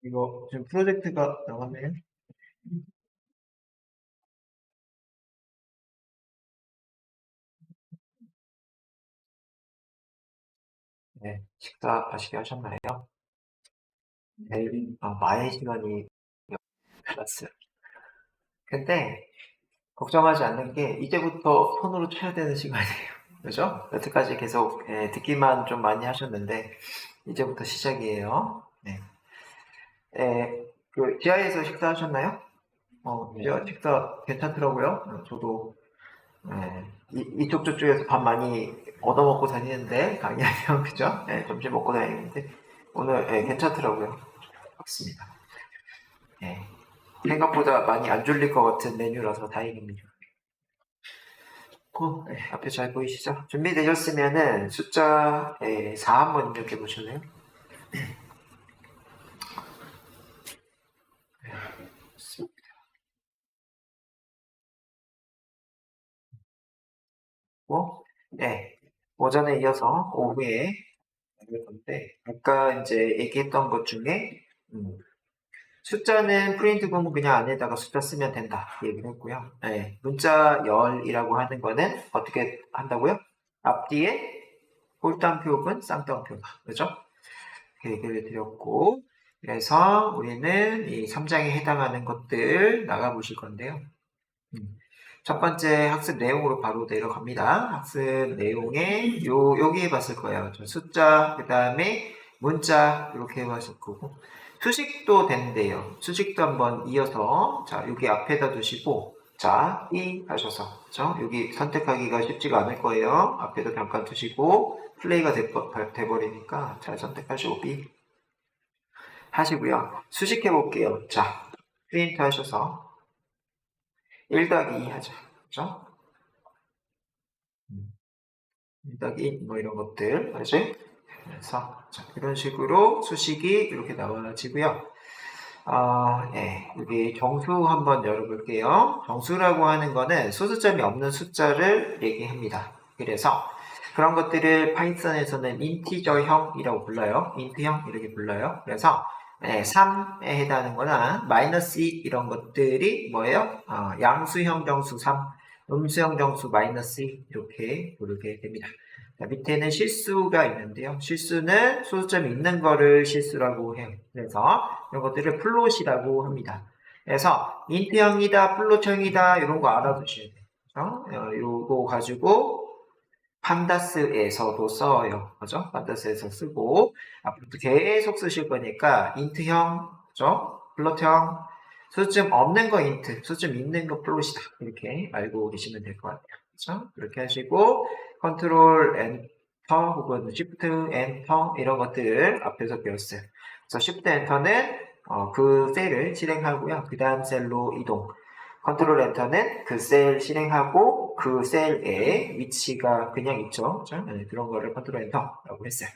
이거 지금 프로젝트가 나왔네요. 네, 식사 맛있게 하셨나요? 내일, 마의 시간이 끝났어요. 근데, 걱정하지 않는 게, 이제부터 손으로 쳐야 되는 시간이에요. 그죠? 여태까지 계속, 듣기만 좀 많이 하셨는데, 이제부터 시작이에요. 네. 지하에서 식사하셨나요? 지하 식사 괜찮더라고요. 저도, 이쪽 저쪽에서 밥 많이 얻어먹고 다니는데, 강의하면, 그죠? 점심 먹고 다니는데, 오늘, 괜찮더라고요. 맞습니다. 네. 생각보다 많이 안 졸릴 것 같은 메뉴라서 다행입니다. 앞에 잘 보이시죠? 준비되셨으면은 숫자 4 한번 입력해 보실래요? 네. 오전에 이어서 오후에 나눌 건데, 아까 이제 얘기했던 것 중에, 숫자는 프린트 구문 그냥 안에다가 숫자 쓰면 된다. 얘기를 했고요. 네. 문자 열이라고 하는 거는 어떻게 한다고요? 앞뒤에 홀담표 혹은 쌍따옴표가. 그죠? 얘기를 드렸고, 그래서 우리는 이 3장에 해당하는 것들 나가보실 건데요. 첫 번째 학습 내용으로 바로 내려갑니다. 학습 내용에 여기 해봤을 거예요. 숫자, 그 다음에 문자 이렇게 해봤을 거고, 수식도 된대요. 수식도 한번 이어서 자 여기 앞에다 두시고 자 B 하셔서 그죠? 여기 선택하기가 쉽지가 않을 거예요. 앞에다 잠깐 두시고 플레이가 돼버리니까 잘 선택하시고 B 하시고요. 수식해 볼게요. 자 프린트 하셔서 1 더하기 2 하죠. 그죠? 1 더하기 1 뭐 이런 것들 알지? 그래서 자, 이런 식으로 수식이 이렇게 나와지고요. 여기 정수 한번 열어볼게요. 정수라고 하는 거는 소수점이 없는 숫자를 얘기합니다. 그래서 그런 것들을 파이썬에서는 인티저형이라고 불러요. 인트형 이렇게 불러요. 그래서 3에 해당하는 거나 마이너스 2 이런 것들이 뭐예요? 양수형 정수 3, 음수형 정수 마이너스 2 이렇게 부르게 됩니다. 자, 밑에는 실수가 있는데요. 실수는 소수점이 있는 거를 실수라고 해요. 그래서 이런 것들을 플롯이라고 합니다. 그래서 인트형이다, 플롯형이다 이런 거 알아두셔야 돼요. 요거 가지고 판다스에서도 써요. 그죠? 판다스에서 쓰고 앞으로도 계속 쓰실 거니까 인트형, 그죠? 플롯형, 소수점 없는 거 인트, 소수점 있는 거 플롯이다. 이렇게 알고 계시면 될 것 같아요. 그죠? 그렇게 하시고 컨트롤 엔터 혹은 쉬프트 엔터 이런 것들 앞에서 배웠어요. 그래서 쉬프트 엔터는 그 셀을 실행하고요. 그 다음 셀로 이동. 컨트롤 엔터는 그 셀 실행하고 그 셀의 위치가 그냥 있죠. 그렇죠? 네, 그런 거를 컨트롤 엔터라고 했어요.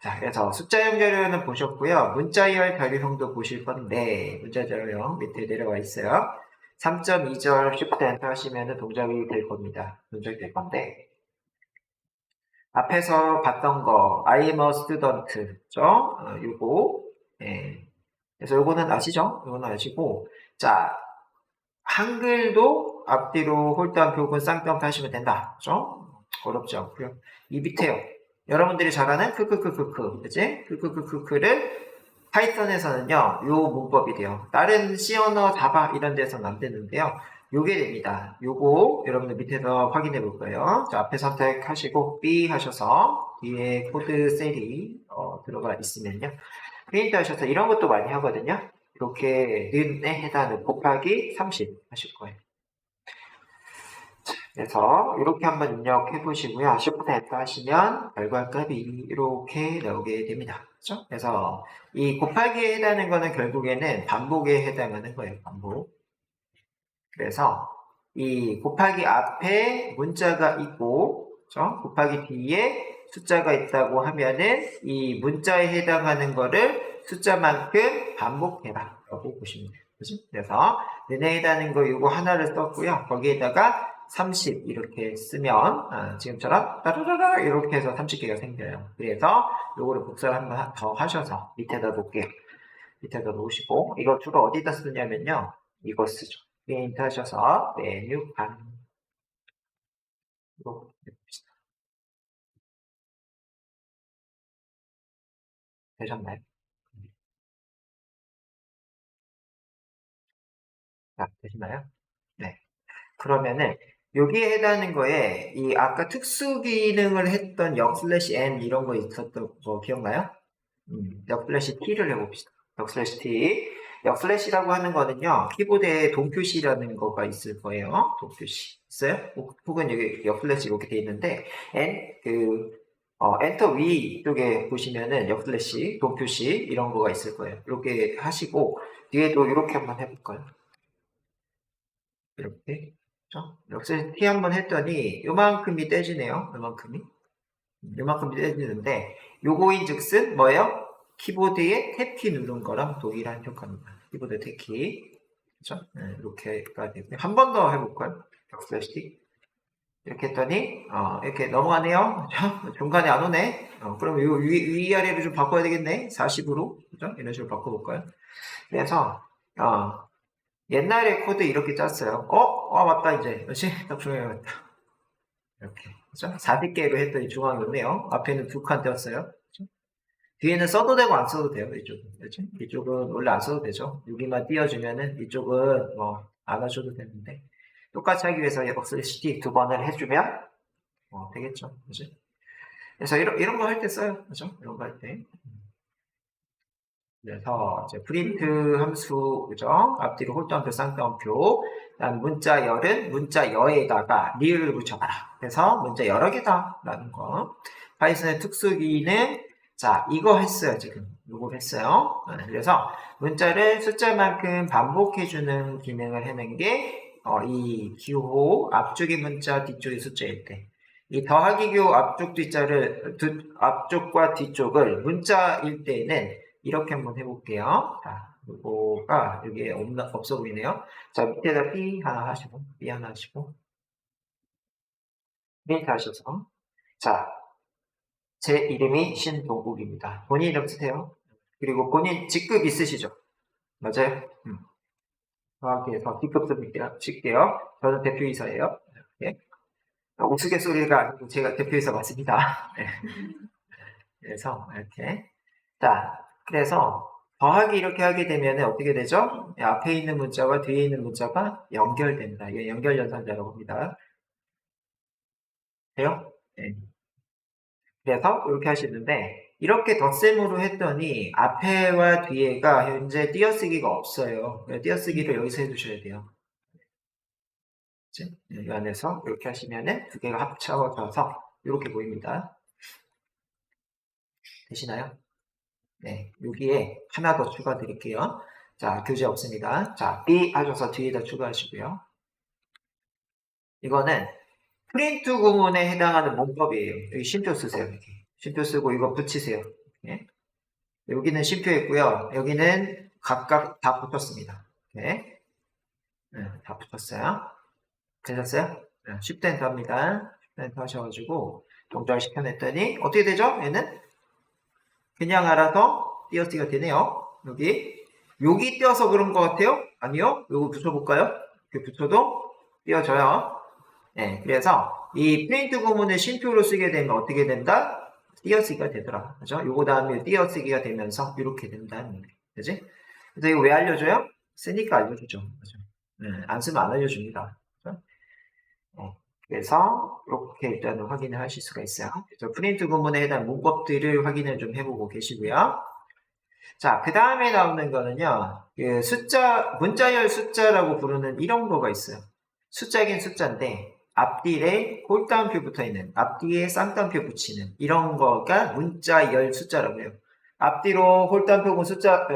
자, 그래서 숫자형 자료는 보셨고요. 문자열 자료형도 보실 건데 문자 자료형 밑에 내려와 있어요. 3.2절 쉬프트 엔터 하시면 동작이 될 겁니다. 동작이 될 건데 앞에서 봤던 거 I am a student 죠? 요거 그래서 요거는 아시죠? 요거는 아시고 자 한글도 앞뒤로 홀담표 혹은 쌍따옴표 하시면 된다. 그죠? 어렵지 않고요. 이 밑에요. 여러분들이 잘 아는 크크크크크, 그지? 크크크크크를 파이썬에서는요, 요 문법이 돼요. 다른 C 언어, 자바 이런 데서는 안 되는데요. 요게 됩니다. 요거 여러분들 밑에서 확인해 볼 거예요. 자, 앞에 선택하시고 B 하셔서 뒤에 코드 셀이 들어가 있으면요. 프린트 하셔서 이런 것도 많이 하거든요. 이렇게 는에 해당하는 곱하기 30 하실 거예요. 그래서 이렇게 한번 입력해 보시고요. Shift Enter 하시면 결과값이 이렇게 나오게 됩니다. 그렇죠? 그래서 이 곱하기에 해당하는 거는 결국에는 반복에 해당하는 거예요. 반복. 그래서 이 곱하기 앞에 문자가 있고, 그렇죠? 곱하기 뒤에 숫자가 있다고 하면은 이 문자에 해당하는 거를 숫자만큼 반복해라 라고 보시면 돼요. 그치? 그래서 너네에 해당하는 거 이거 하나를 썼고요. 거기에다가 30 이렇게 쓰면 지금처럼 따라라라 이렇게 해서 30개가 생겨요. 그래서 요거를 복사를 한번 더 하셔서 밑에다 놓을게요. 밑에다 놓으시고 이거 주로 어디다 쓰냐면요. 이거 쓰죠. 페인트 하셔서 메뉴판 이렇게 해봅시다. 되셨나요? 자, 되시나요? 네. 그러면은 여기에 해당하는 거에 이 아까 특수 기능을 했던 역/n 이런 거 있었던 거 기억나요? 역/ t를 해봅시다. 역/ t. 역/라고 하는 거는요, 키보드에 동표시라는 거가 있을 거예요. 동표시. 있어요? 혹은 여기 역/ 이렇게 돼 있는데, 엔터 위쪽에 보시면은 역/ 동표시 이런 거가 있을 거예요. 이렇게 하시고, 뒤에도 이렇게 한번 해볼까요? 이렇게. 역/ t 한번 했더니, 요만큼이 떼지네요. 요만큼이 떼지는데, 요거인 즉슨 뭐예요? 키보드에 탭키 누른 거랑 동일한 효과입니다. 키보드 탭키. 그죠? 네, 이렇게가 되고요. 한 번 더 해볼까요? 역/t. 이렇게 했더니, 이렇게 넘어가네요. 그죠? 중간에 안 오네. 그럼 요 위아래로 좀 바꿔야 되겠네. 40으로. 그죠? 이런 식으로 바꿔볼까요? 그래서, 옛날에 코드 이렇게 짰어요. 맞다, 이제. 그렇지? 딱 중요하겠다. 이렇게. 그죠? 40개로 했더니 중앙이 오네요. 앞에는 2칸 떼었어요. 그죠? 뒤에는 써도 되고 안 써도 돼요. 이쪽은. 그렇지? 이쪽은 원래 안 써도 되죠. 여기만 띄워주면은 이쪽은 뭐 안 하셔도 되는데 똑같이 하기 위해서 역/t 2번을 해주면 되겠죠. 그죠? 그래서 이런 거 할 때 써요. 그죠? 이런 거 할 때. 그래서 이제 프린트 함수, 그죠? 앞뒤로 홀다운표, 쌍따옴표. 그다음 문자열은 문자여에다가 리을을 붙여봐라. 그래서 문자 여러 개다 라는 거. 파이썬의 특수기는 자, 이거 했어요, 지금. 이걸 했어요. 그래서 문자를 숫자만큼 반복해주는 기능을 해낸 게 이 기호 앞쪽의 문자, 뒤쪽의 숫자일 때. 이 더하기 기호 앞쪽과 뒤쪽을 문자일 때는 이렇게 한번 해볼게요. 자, 이거가 여기에 없어 보이네요. 자, 밑에다 B 하나 하시고, B 하나 하시고, 프린트 하셔서. 자, 제 이름이 신동국입니다. 본인 이름 쓰세요. 그리고 본인 직급 있으시죠? 맞아요? 정확히해서 D급 칠게요. 저는 대표이사예요. 네. 우스갯소리가 아니고 제가 대표이사 맞습니다. 네. 그래서 이렇게. 자, 그래서 더하기 이렇게 하게 되면 어떻게 되죠? 앞에 있는 문자와 뒤에 있는 문자가 연결됩니다. 이게 연결연산자라고 합니다. 돼요? 네. 그래서 이렇게 하시는데 이렇게 덧셈으로 했더니 앞에와 뒤에가 현재 띄어쓰기가 없어요. 띄어쓰기를 여기서 해주셔야 돼요. 이 안에서 이렇게 하시면은 두 개가 합쳐져서 이렇게 보입니다. 되시나요? 네, 여기에 하나 더 추가 드릴게요. 자, 교재 없습니다. 자, B 하셔서 뒤에다 추가하시고요. 이거는 프린트 구문에 해당하는 문법이에요. 여기 쉼표 쓰세요. 이렇게. 쉼표 쓰고 이거 붙이세요. 네. 여기는 쉼표했고요. 여기는 각각 다 붙었습니다. 네. 다 붙었어요. 되셨어요? 네, 쉽트 엔터 합니다. 쉽트 엔터 하셔가지고 동작을 시켜냈더니 어떻게 되죠? 얘는 그냥 알아서 띄어쓰기가 되네요. 여기 띄어서 그런 것 같아요? 아니요. 요거 붙여볼까요? 이렇게 붙여도 띄어져요. 네, 그래서 이 프린트 구문을 쉼표로 쓰게 되면 어떻게 된다? 띄어쓰기가 되더라. 그죠? 요거 다음에 띄어쓰기가 되면서 이렇게 된다는 얘기. 그지? 그래서 이거 왜 알려줘요? 쓰니까 알려주죠. 그죠? 네, 안 쓰면 안 알려줍니다. 그죠? 네, 그래서 이렇게 일단은 확인을 하실 수가 있어요. 그래서 프린트 구문에 해당 문법들을 확인을 좀 해보고 계시고요. 자, 그 다음에 나오는 거는요, 그 문자열 숫자라고 부르는 이런 거가 있어요. 숫자긴 숫자인데, 앞뒤에 홀따옴표 붙어 있는, 앞뒤에 쌍따옴표 붙이는, 이런 거가 문자열 숫자라고 해요. 앞뒤로 홀따옴표고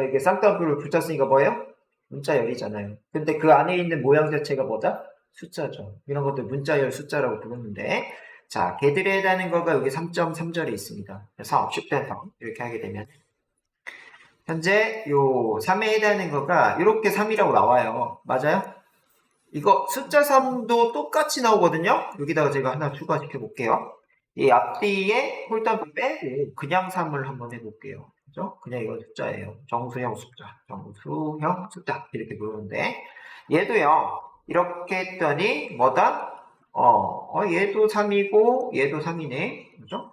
이게 쌍따옴표를 붙였으니까 뭐예요? 문자열이잖아요. 근데 그 안에 있는 모양 자체가 뭐다? 숫자죠. 이런 것들 문자열 숫자라고 부르는데, 자, 걔들에 해당하는 거가 여기 3.3절에 있습니다. 그래서 shift 엔터 이렇게 하게 되면 현재 요 3에 해당하는 거가 이렇게 3이라고 나와요. 맞아요? 이거 숫자 3도 똑같이 나오거든요. 여기다가 제가 하나 추가시켜 볼게요. 이 앞뒤에 홀담을 빼고 그냥 3을 한번 해볼게요. 그죠? 그냥 이건 숫자예요. 정수형 숫자, 정수형 숫자 이렇게 부르는데 얘도요. 이렇게 했더니 뭐다? 얘도 3이고 얘도 3이네. 그죠?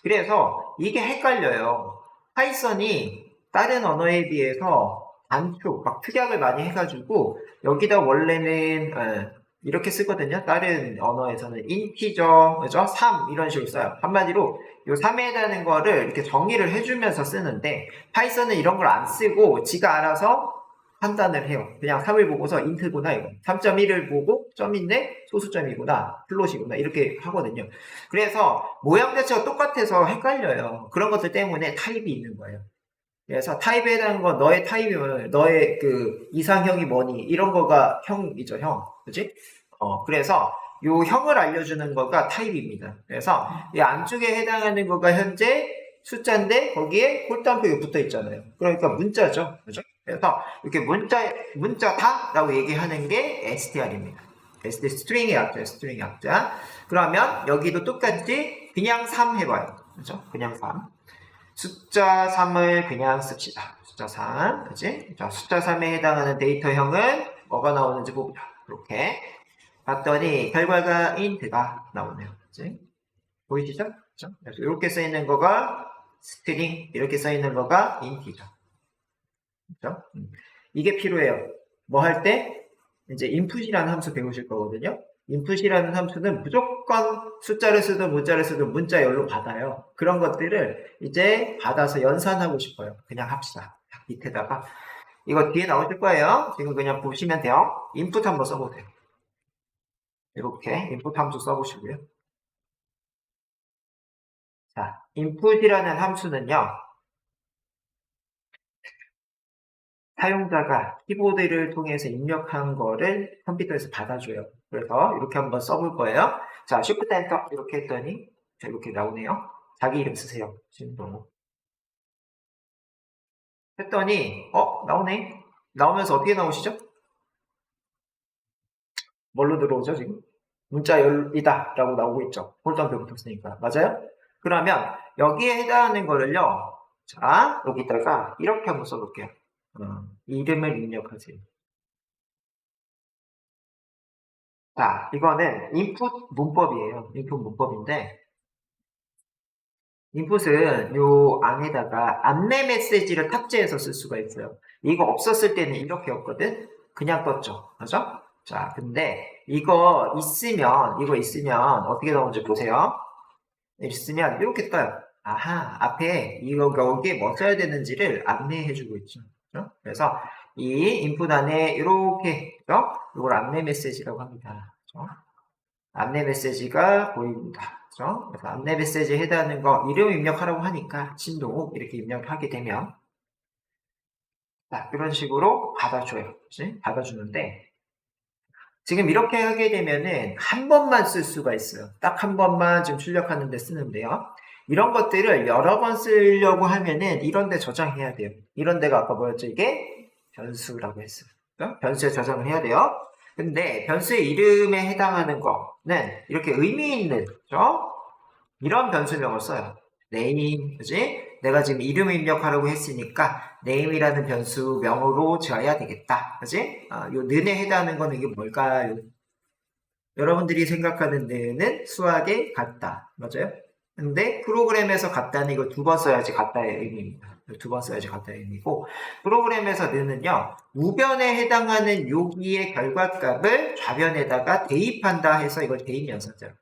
그래서 이게 헷갈려요. 파이썬이 다른 언어에 비해서 단축, 막 특약을 많이 해가지고 여기다 원래는 이렇게 쓰거든요. 다른 언어에서는 인티저, 그죠? 3 이런 식으로 써요. 한마디로 요 3에 해당하는 거를 이렇게 정의를 해주면서 쓰는데 파이썬은 이런 걸 안 쓰고 지가 알아서 판단을 해요. 그냥 3을 보고서 인트구나 이거. 3.1을 보고 점인데 소수점이구나, 플롯이구나 이렇게 하거든요. 그래서 모양 자체가 똑같아서 헷갈려요. 그런 것들 때문에 타입이 있는 거예요. 그래서 타입에 대한 거 너의 타입이면 너의 그 이상형이 뭐니 이런 거가 형이죠, 형. 그지? 그래서 요 형을 알려주는 거가 타입입니다. 그래서 이 안쪽에 해당하는 거가 현재 숫자인데 거기에 홀담표가 붙어 있잖아요. 그러니까 문자죠. 그죠? 그래서 이렇게 문자다라고 얘기하는 게 str입니다. str 스트링의 약자예요. 스트링의 약자. 그러면 여기도 똑같이 그냥 3 해봐요. 그죠? 그냥 3. 숫자 3을 그냥 씁시다. 숫자 3. 그지? 자, 숫자 3에 해당하는 데이터형은 뭐가 나오는지 보자. 이렇게 봤더니 결과가 int가 나오네요. 그지? 보이시죠? 그죠? 그래서 이렇게 써 있는 거가 스트링, 이렇게 써 있는 거가 int죠. 그죠? 이게 필요해요. 뭐 할 때? 이제 input이라는 함수 배우실 거거든요. input이라는 함수는 무조건 숫자를 쓰든 문자를 쓰든 문자열로 받아요. 그런 것들을 이제 받아서 연산하고 싶어요. 그냥 합시다. 밑에다가 이거 뒤에 나오실 거예요. 지금 그냥 보시면 돼요. input 한번 써보세요. 이렇게 input 함수 써보시고요. 자, input이라는 함수는요. 사용자가 키보드를 통해서 입력한 거를 컴퓨터에서 받아줘요. 그래서 이렇게 한번 써볼 거예요. 자, Shift Enter 이렇게 했더니 자, 이렇게 나오네요. 자기 이름 쓰세요. 신동. 했더니 나오네. 나오면서 어떻게 나오시죠? 뭘로 들어오죠 지금? 문자 열이다 라고 나오고 있죠. 홀덤표 붙었으니까. 맞아요? 그러면 여기에 해당하는 거를요. 자, 여기다가 이렇게 한번 써볼게요. 이름을 입력하세요. 자, 이거는 input 문법이에요. input 문법인데 input은 요 안에다가 안내 메시지를 탑재해서 쓸 수가 있어요. 이거 없었을 때는 이렇게였거든. 그냥 떴죠. 맞죠? 자, 근데 이거 있으면 어떻게 나오는지 보세요. 있으면 이렇게 떠요. 아하, 앞에 여기에 뭐 써야 되는지를 안내해주고 있죠. 그렇죠? 그래서 이 인풋 안에 이렇게 이걸 안내 메시지라고 합니다. 그렇죠? 안내 메시지가 보입니다. 그렇죠? 그래서 안내 메시지에 해당하는 거 이름 입력하라고 하니까 진동 이렇게 입력하게 되면 이런 식으로 받아줘요. 그치? 받아주는데 지금 이렇게 하게 되면은 한 번만 쓸 수가 있어요. 딱 한 번만 지금 출력하는 데 쓰는데요. 이런 것들을 여러 번 쓰려고 하면은 이런 데 저장해야 돼요. 이런 데가 아까 뭐였죠? 이게 변수라고 했어요. 변수에 저장을 해야 돼요. 근데 변수의 이름에 해당하는 거는 이렇게 의미 있는, 그죠? 이런 변수명을 써요. name, 그지? 내가 지금 이름 입력하라고 했으니까 name이라는 변수명으로 지어야 되겠다. 그지? 요 는에 해당하는 거는 이게 뭘까요? 여러분들이 생각하는 는은 수학에 같다. 맞아요? 근데 프로그램에서 같다는 이거 두 번 써야지 같다의 의미입니다. 두 번 써야지 같다의 의미고 프로그램에서 는은요. 우변에 해당하는 여기의 결과값을 좌변에다가 대입한다 해서 이걸 대입 연산자로.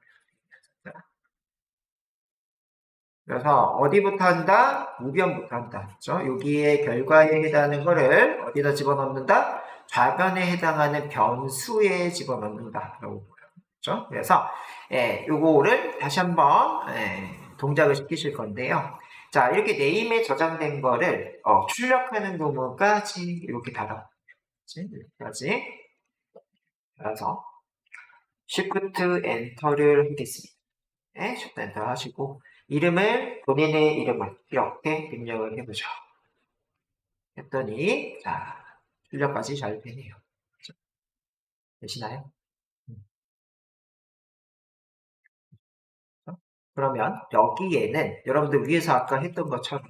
그래서 어디부터 한다? 우변부터 한다. 그렇죠? 여기에 결과에 해당하는 거를 어디다 집어넣는다? 좌변에 해당하는 변수에 집어넣는다. 라고 보여요. 그렇죠? 그래서 요거를 다시 한번 동작을 시키실 건데요. 자, 이렇게 네임에 저장된 거를 출력하는 부분까지 이렇게 달아. 여기까지. 그래서 Shift Enter를 하겠습니다. Shift Enter 하시고 이름을 본인의 이름을 이렇게 입력을 해보죠. 했더니 자 출력까지 잘 되네요. 그렇죠? 되시나요? 그러면 여기에는 여러분들 위에서 아까 했던 것처럼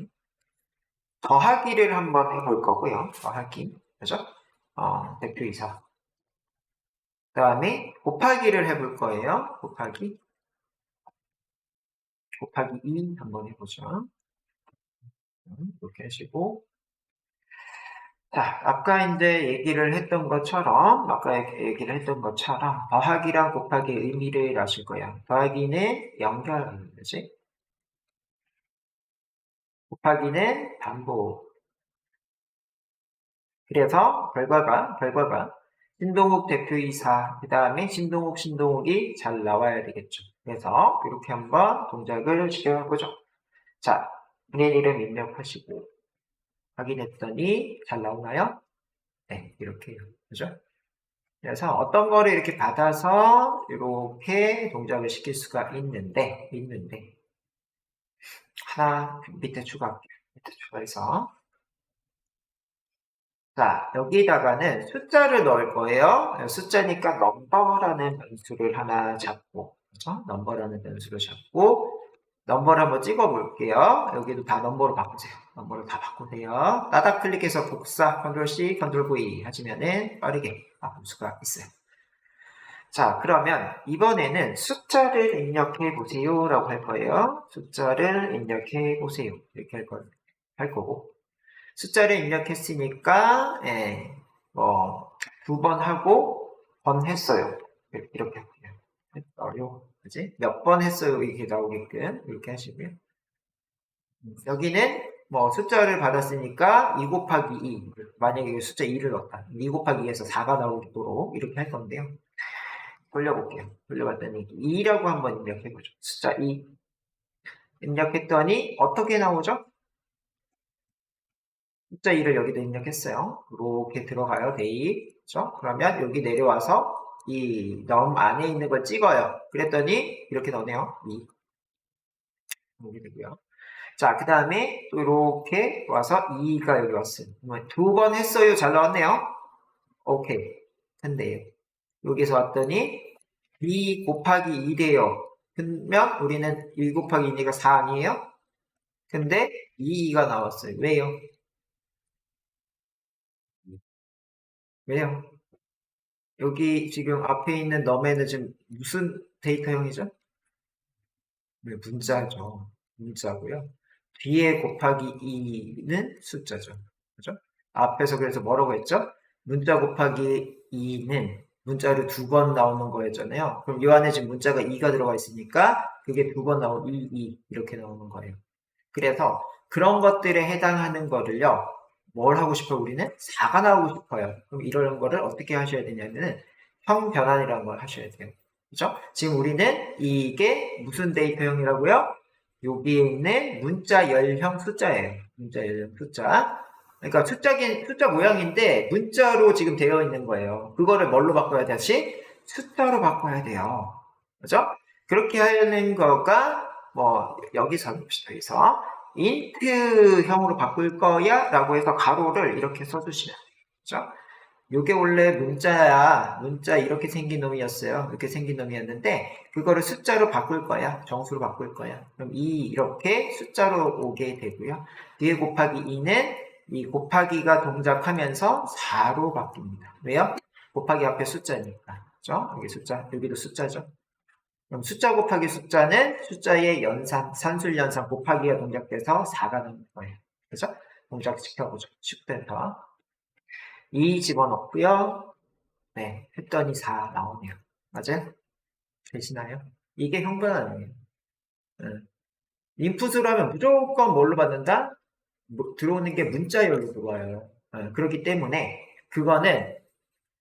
더하기를 한번 해볼 거고요. 더하기, 그죠? 대표이사. 그 다음에 곱하기를 해볼 거예요. 곱하기 2 한번 해보죠. 이렇게 하시고 자, 아까 이제 얘기를 했던 것처럼 더하기랑 곱하기 의미를 아실 거예요. 더하기는 연결하는 거지. 곱하기는 반복. 그래서 결과가 신동욱 대표이사, 그 다음에 신동욱이 잘 나와야 되겠죠. 그래서 이렇게 한번 동작을 시켜보죠. 자, 본인 이름 입력하시고 확인했더니 잘 나오나요? 네, 이렇게요. 그죠? 그래서 어떤 거를 이렇게 받아서 이렇게 동작을 시킬 수가 있는데 하나 밑에 추가할게요. 밑에 추가해서 자, 여기다가는 숫자를 넣을 거예요. 숫자니까 넘버라는 변수를 하나 잡고, 그죠? 넘버라는 변수를 잡고, 넘버를 한번 찍어 볼게요. 여기도 다 넘버로 바꾸세요. 넘버를 다 바꾸세요. 따닥 클릭해서 복사, 컨트롤 C, 컨트롤 V 하시면은 빠르게 바꿀 수가 있어요. 자, 그러면 이번에는 숫자를 입력해 보세요 라고 할 거예요. 숫자를 입력해 보세요. 이렇게 할 거고. 숫자를 입력했으니까, 두 번 하고, 번 했어요. 이렇게 할게요. 어려워. 그지? 몇 번 했어요. 이렇게 나오게끔. 이렇게 하시고요. 여기는 숫자를 받았으니까 2 곱하기 2. 만약에 숫자 2를 넣었다. 2 곱하기 2에서 4가 나오도록 이렇게 할 건데요. 돌려볼게요. 돌려봤더니 2라고 한번 입력해보죠. 숫자 2. 입력했더니 어떻게 나오죠? 숫자 2를 여기다 입력했어요. 이렇게 들어가요. 대입. 그렇죠? 그러면 여기 내려와서 이 넘 안에 있는 걸 찍어요. 그랬더니 이렇게 나오네요. 2. 이렇게 되고요. 자, 그 다음에 또 이렇게 와서 2가 여기 왔어요. 두 번 했어요. 잘 나왔네요. 오케이. 근데요. 여기서 왔더니 2 곱하기 2돼요. 그러면 우리는 1 곱하기 2가 4 아니에요? 근데 2가 나왔어요. 왜요? 왜요? 여기 지금 앞에 있는 넘에는 지금 무슨 데이터형이죠? 네, 문자죠. 문자고요. 뒤에 곱하기 2는 숫자죠. 그죠? 앞에서 그래서 뭐라고 했죠? 문자 곱하기 2는 문자를 두 번 나오는 거였잖아요. 그럼 이 안에 지금 문자가 2가 들어가 있으니까 그게 두 번 나온 2 이렇게 나오는 거예요. 그래서 그런 것들에 해당하는 거를요. 뭘 하고 싶어요? 우리는 4가 나오고 싶어요. 그럼 이런 거를 어떻게 하셔야 되냐면은 형 변환이라는 걸 하셔야 돼요. 그죠? 지금 우리는 이게 무슨 데이터형이라고요? 여기에 있는 문자 열형 숫자예요. 문자 열형 숫자. 그러니까 숫자 모양인데 문자로 지금 되어 있는 거예요. 그거를 뭘로 바꿔야 돼? 다시 숫자로 바꿔야 돼요. 그죠? 그렇게 하는 거가 여기서 봅시다. 여기서 인트형으로 바꿀 거야 라고 해서 가로를 이렇게 써주시면 되죠. 요게 원래 문자 이렇게 생긴 놈이었어요. 이렇게 생긴 놈이었는데 그거를 숫자로 바꿀 거야. 정수로 바꿀 거야. 그럼 이렇게 숫자로 오게 되고요. 뒤에 곱하기 2는 이 곱하기가 동작하면서 4로 바뀝니다. 왜요? 곱하기 앞에 숫자니까. 그죠? 여기 숫자, 여기도 숫자죠. 그럼 숫자 곱하기 숫자는 숫자의 연산, 산술연산 곱하기가 동작돼서 4가 나올 거예요. 그죠? 동작시켜보죠. Shift Enter. 2 집어넣고요. 네, 했더니 4 나오네요. 맞아요? 되시나요? 이게 형변환이에요. 인풋으로 하면 무조건 뭘로 받는다? 들어오는 게 문자열로 들어와요. 그렇기 때문에 그거는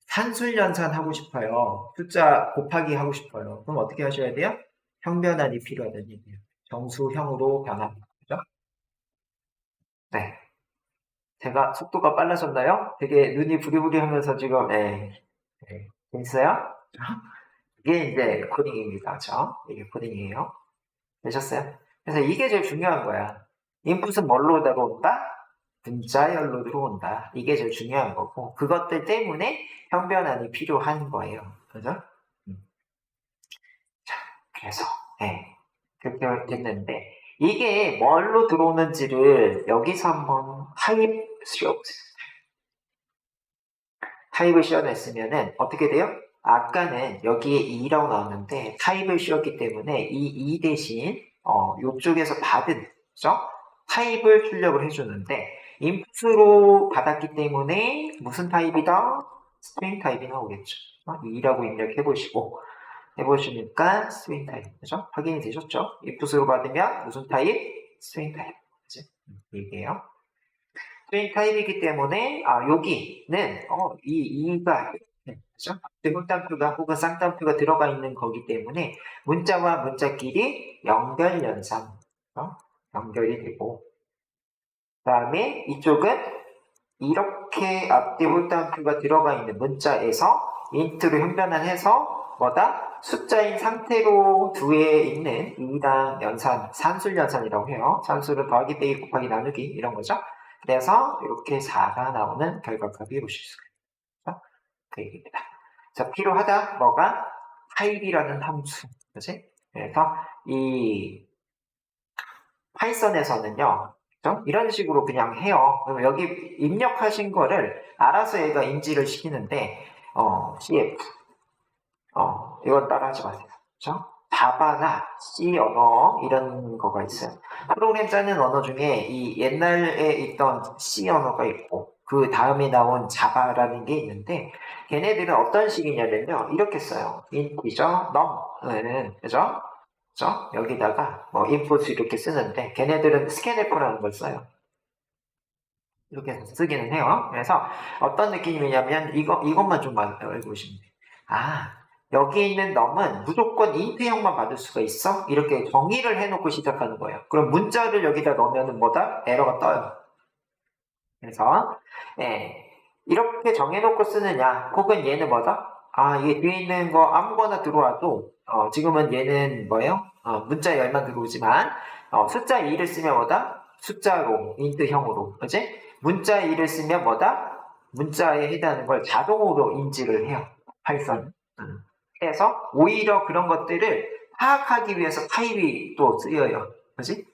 산술연산 하고 싶어요. 숫자 곱하기 하고 싶어요. 그럼 어떻게 하셔야 돼요? 형변환이 필요하다는 얘기예요. 정수형으로 변환. 그죠? 네. 제가 속도가 빨라졌나요? 되게 눈이 부리부리 하면서 지금, 재밌어요? 이게 이제 코딩입니다. 그죠? 이게 코딩이에요. 되셨어요? 그래서 이게 제일 중요한 거야. 인풋은 뭘로 들어온다? 문자열로 들어온다. 이게 제일 중요한 거고, 그것들 때문에 형변환이 필요한 거예요. 그죠? 음. 자, 그래서, 네. 그렇게 됐는데, 이게 뭘로 들어오는지를 여기서 한번 타입을 씌워냈으면은 어떻게 돼요? 아까는 여기에 2라고 나왔는데 타입을 씌웠기 때문에 이 2 대신 이쪽에서 받은 그죠? 타입을 출력을 해주는데 인풋으로 받았기 때문에 무슨 타입이다? 스트링 타입이 나오겠죠. 2라고 입력해 보시고 해보시니까 스트링 타입 그죠? 확인이 되셨죠? 인풋으로 받으면 무슨 타입? 스트링 타입 그죠? 이게요. 스트링 타입이기 때문에 여기는 이 2가 그죠? 대문단표가 혹은 쌍단표가 들어가 있는 거기 때문에 문자와 문자끼리 연결 연산 연결이 되고 그 다음에 이쪽은 이렇게 앞뒤문단표가 들어가 있는 문자에서 인트로 형변환해서 뭐다? 숫자인 상태로 두에 있는 2랑 연산, 산술 연산이라고 해요. 산술은 더하기, 빼기, 곱하기, 나누기 이런 거죠. 그래서 이렇게 4가 나오는 결과값이 보실 수가 있죠. 그 얘기입니다. 자, 필요하다. 뭐가? 타입이라는 함수. 그치? 그래서 이 파이썬에서는요. 그죠? 이런 식으로 그냥 해요. 그럼 여기 입력하신 거를 알아서 얘가 인지를 시키는데 CF 이건 따라하지 마세요. 그죠? 자바나 C 언어 이런 거가 있어요. 프로그램 짜는 언어 중에 이 옛날에 있던 C 언어가 있고 그 다음에 나온 자바라는 게 있는데 걔네들은 어떤 식이냐면요. 이렇게 써요. 인티저, num는 그죠? 그죠? 여기다가 뭐 input 이렇게 쓰는데 걔네들은 scanf라는 걸 써요. 이렇게 쓰기는 해요. 그래서 어떤 느낌이냐면 이것만 좀 알고 계시면 돼요. 여기 있는 num은 무조건 int형만 받을 수가 있어? 이렇게 정의를 해놓고 시작하는 거예요. 그럼 문자를 여기다 넣으면 뭐다? 에러가 떠요. 그래서 이렇게 정해놓고 쓰느냐 혹은 얘는 뭐다? 이게 뒤에 있는 거 아무거나 들어와도 지금은 얘는 뭐예요? 문자 열만 들어오지만 숫자 2를 쓰면 뭐다? 숫자로 인트형으로 그지? 문자 2를 쓰면 뭐다? 문자에 해당하는 걸 자동으로 인지를 해요. 파이썬. 그래서 오히려 그런 것들을 파악하기 위해서 타입이 또 쓰여요. 그지?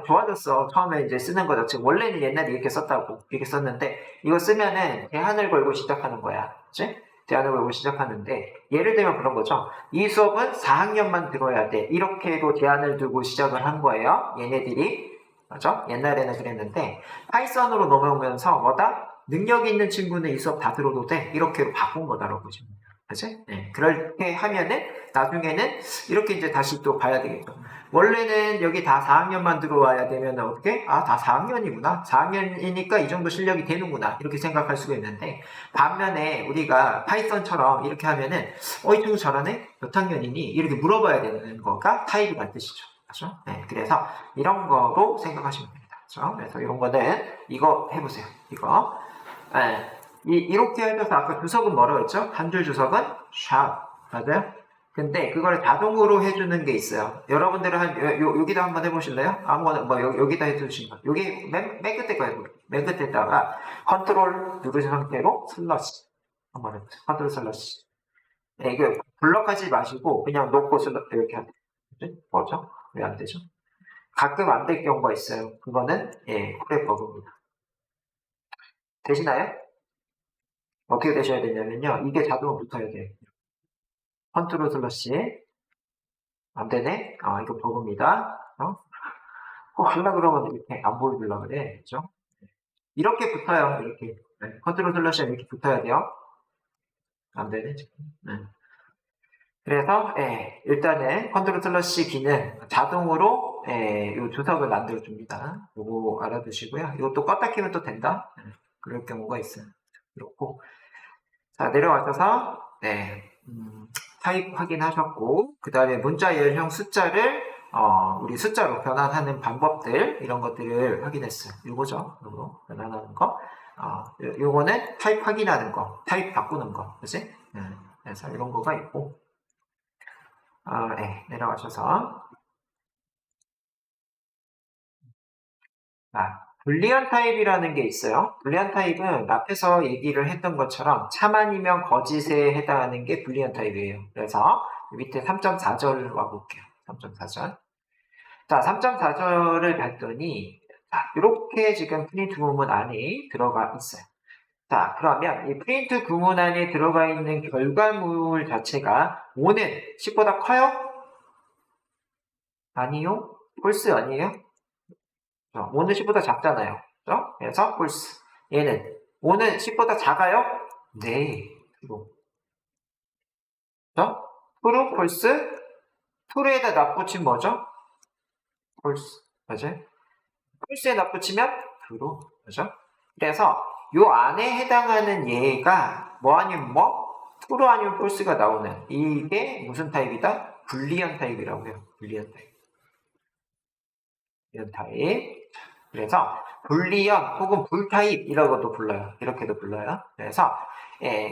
좋아졌어. 처음에 이제 쓰는 거 자체. 원래는 옛날에 이렇게 썼다고. 이렇게 썼는데, 이거 쓰면은 대안을 걸고 시작하는 거야. 그치? 대안을 걸고 시작하는데, 예를 들면 그런 거죠. 이 수업은 4학년만 들어야 돼. 이렇게도 대안을 두고 시작을 한 거예요. 얘네들이. 그죠? 옛날에는 그랬는데, 파이썬으로 넘어오면서 뭐다? 능력 있는 친구는 이 수업 다 들어도 돼. 이렇게로 바꾼 거다라고 보시면 돼요. 그치? 네. 그렇게 하면은, 나중에는 이렇게 이제 다시 또 봐야 되겠죠. 원래는 여기 다 4학년만 들어와야 되면 어떻게? 다 4학년이구나. 4학년이니까 이 정도 실력이 되는구나. 이렇게 생각할 수가 있는데 반면에 우리가 파이썬처럼 이렇게 하면은 이 친구 잘하네? 몇 학년이니? 이렇게 물어봐야 되는 거가 타입이란 뜻이죠. 그렇죠? 네, 그래서 이런 거로 생각하시면 됩니다. 그렇죠? 그래서 이런 거는 이거 해보세요. 이거. 네. 이렇게 해서 아까 주석은 뭐라고 했죠? 한 줄 주석은 샵. 맞아요? 근데 그걸 자동으로 해주는 게 있어요. 여러분들은 여기다 한번 해보실래요? 아무거나 뭐 여기다 해주신 거. 여기 맨 끝에 거 해볼게요. 맨 끝에다가 컨트롤 누르신 상태로 슬러시 한번 해보세요. 컨트롤 슬러시. 네, 이거 블럭하지 마시고 그냥 놓고 슬러시 이렇게 하면 돼요. 뭐죠? 왜 안 되죠? 가끔 안 될 경우가 있어요. 그거는 쿨의 버그입니다. 되시나요? 어떻게 되셔야 되냐면요. 이게 자동으로 붙어야 돼요. 컨트롤 슬러시 안 되네? 이거 버그입니다. 하려고 그러면 이렇게 안 보여주려고 그래. 그죠? 이렇게 붙어요. 이렇게. 네. 컨트롤 슬러시가 이렇게 붙어야 돼요. 안 되네, 지금. 네. 그래서, 일단은 컨트롤 슬러시 키는 자동으로, 이 주석을 만들어줍니다. 요거 알아두시고요. 이것도 껐다 키면 또 된다. 그럴 경우가 있어요. 그렇고. 자, 내려가셔서, 타입 확인하셨고, 그 다음에 문자 열형 숫자를 우리 숫자로 변환하는 방법들 이런 것들을 확인했어요. 요거죠. 요거 변환하는 거. 요거는 타입 확인하는 거, 타입 바꾸는 거, 그치? 그래서 이런 거가 있고, 내려가셔서 불리언 타입이라는 게 있어요. 불리언 타입은 앞에서 얘기를 했던 것처럼 참 아니면 거짓에 해당하는 게 불리언 타입이에요. 그래서 밑에 3.4절 와볼게요. 3.4절. 자, 3.4절을 봤더니 이렇게 지금 프린트 구문 안에 들어가 있어요. 자, 그러면 이 프린트 구문 안에 들어가 있는 결과물 자체가 5는 10보다 커요? 아니요. 폴스 아니에요? 5는 10보다 작잖아요. 그죠? 그래서 폴스. 얘는 5는 10보다 작아요? 네. 트루. 그죠? 트루, 폴스. 트루에다 납붙인 뭐죠? 폴스. 맞아요? 폴스에 납붙이면 트루. 그죠? 그래서 요 안에 해당하는 얘가 뭐 아니면 뭐? 트루 아니면 폴스가 나오는 이게 무슨 타입이다? 불리언 타입이라고 해요. 불리언 타입. 불리언 타입. 그래서 불리언 혹은 불타입이라고도 불러요. 이렇게도 불러요. 그래서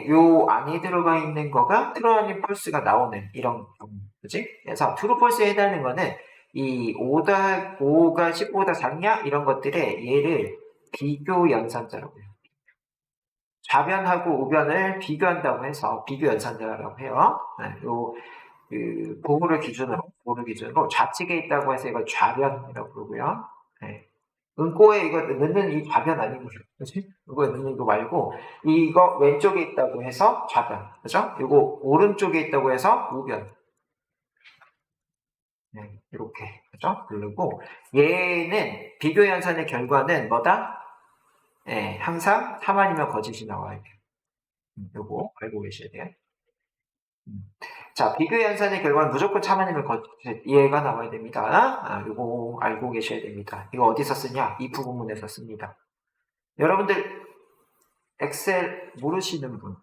요 안에 들어가 있는 거가 트루 아니면 폴스가 나오는 이런 경우. 그지? 그래서 트루 폴스에 해당하는 거는 이 5가 10보다 작냐? 이런 것들에 얘를 비교 연산자라고 해요. 좌변하고 우변을 비교한다고 해서 비교 연산자라고 해요. 보호를 기준으로 좌측에 있다고 해서 이걸 좌변이라고 부르고요. 네. 은꼬에 이거 넣는 이 좌변 아니고, 그치? 이거 넣는 거 말고, 이거 왼쪽에 있다고 해서 좌변, 그죠? 이거 오른쪽에 있다고 해서 우변. 네, 이렇게, 그죠? 부르고, 얘는 비교 연산의 결과는 뭐다? 네, 항상 참 아니면 거짓이 나와야 돼요. 요거 알고 계셔야 돼요. 자, 비교 연산의 결과는 무조건 참 아니면 거짓, 얘가 나와야 됩니다. 요거 알고 계셔야 됩니다. 이거 어디서 쓰냐? 이 부분에서 씁니다. 여러분들, 엑셀 모르시는 분,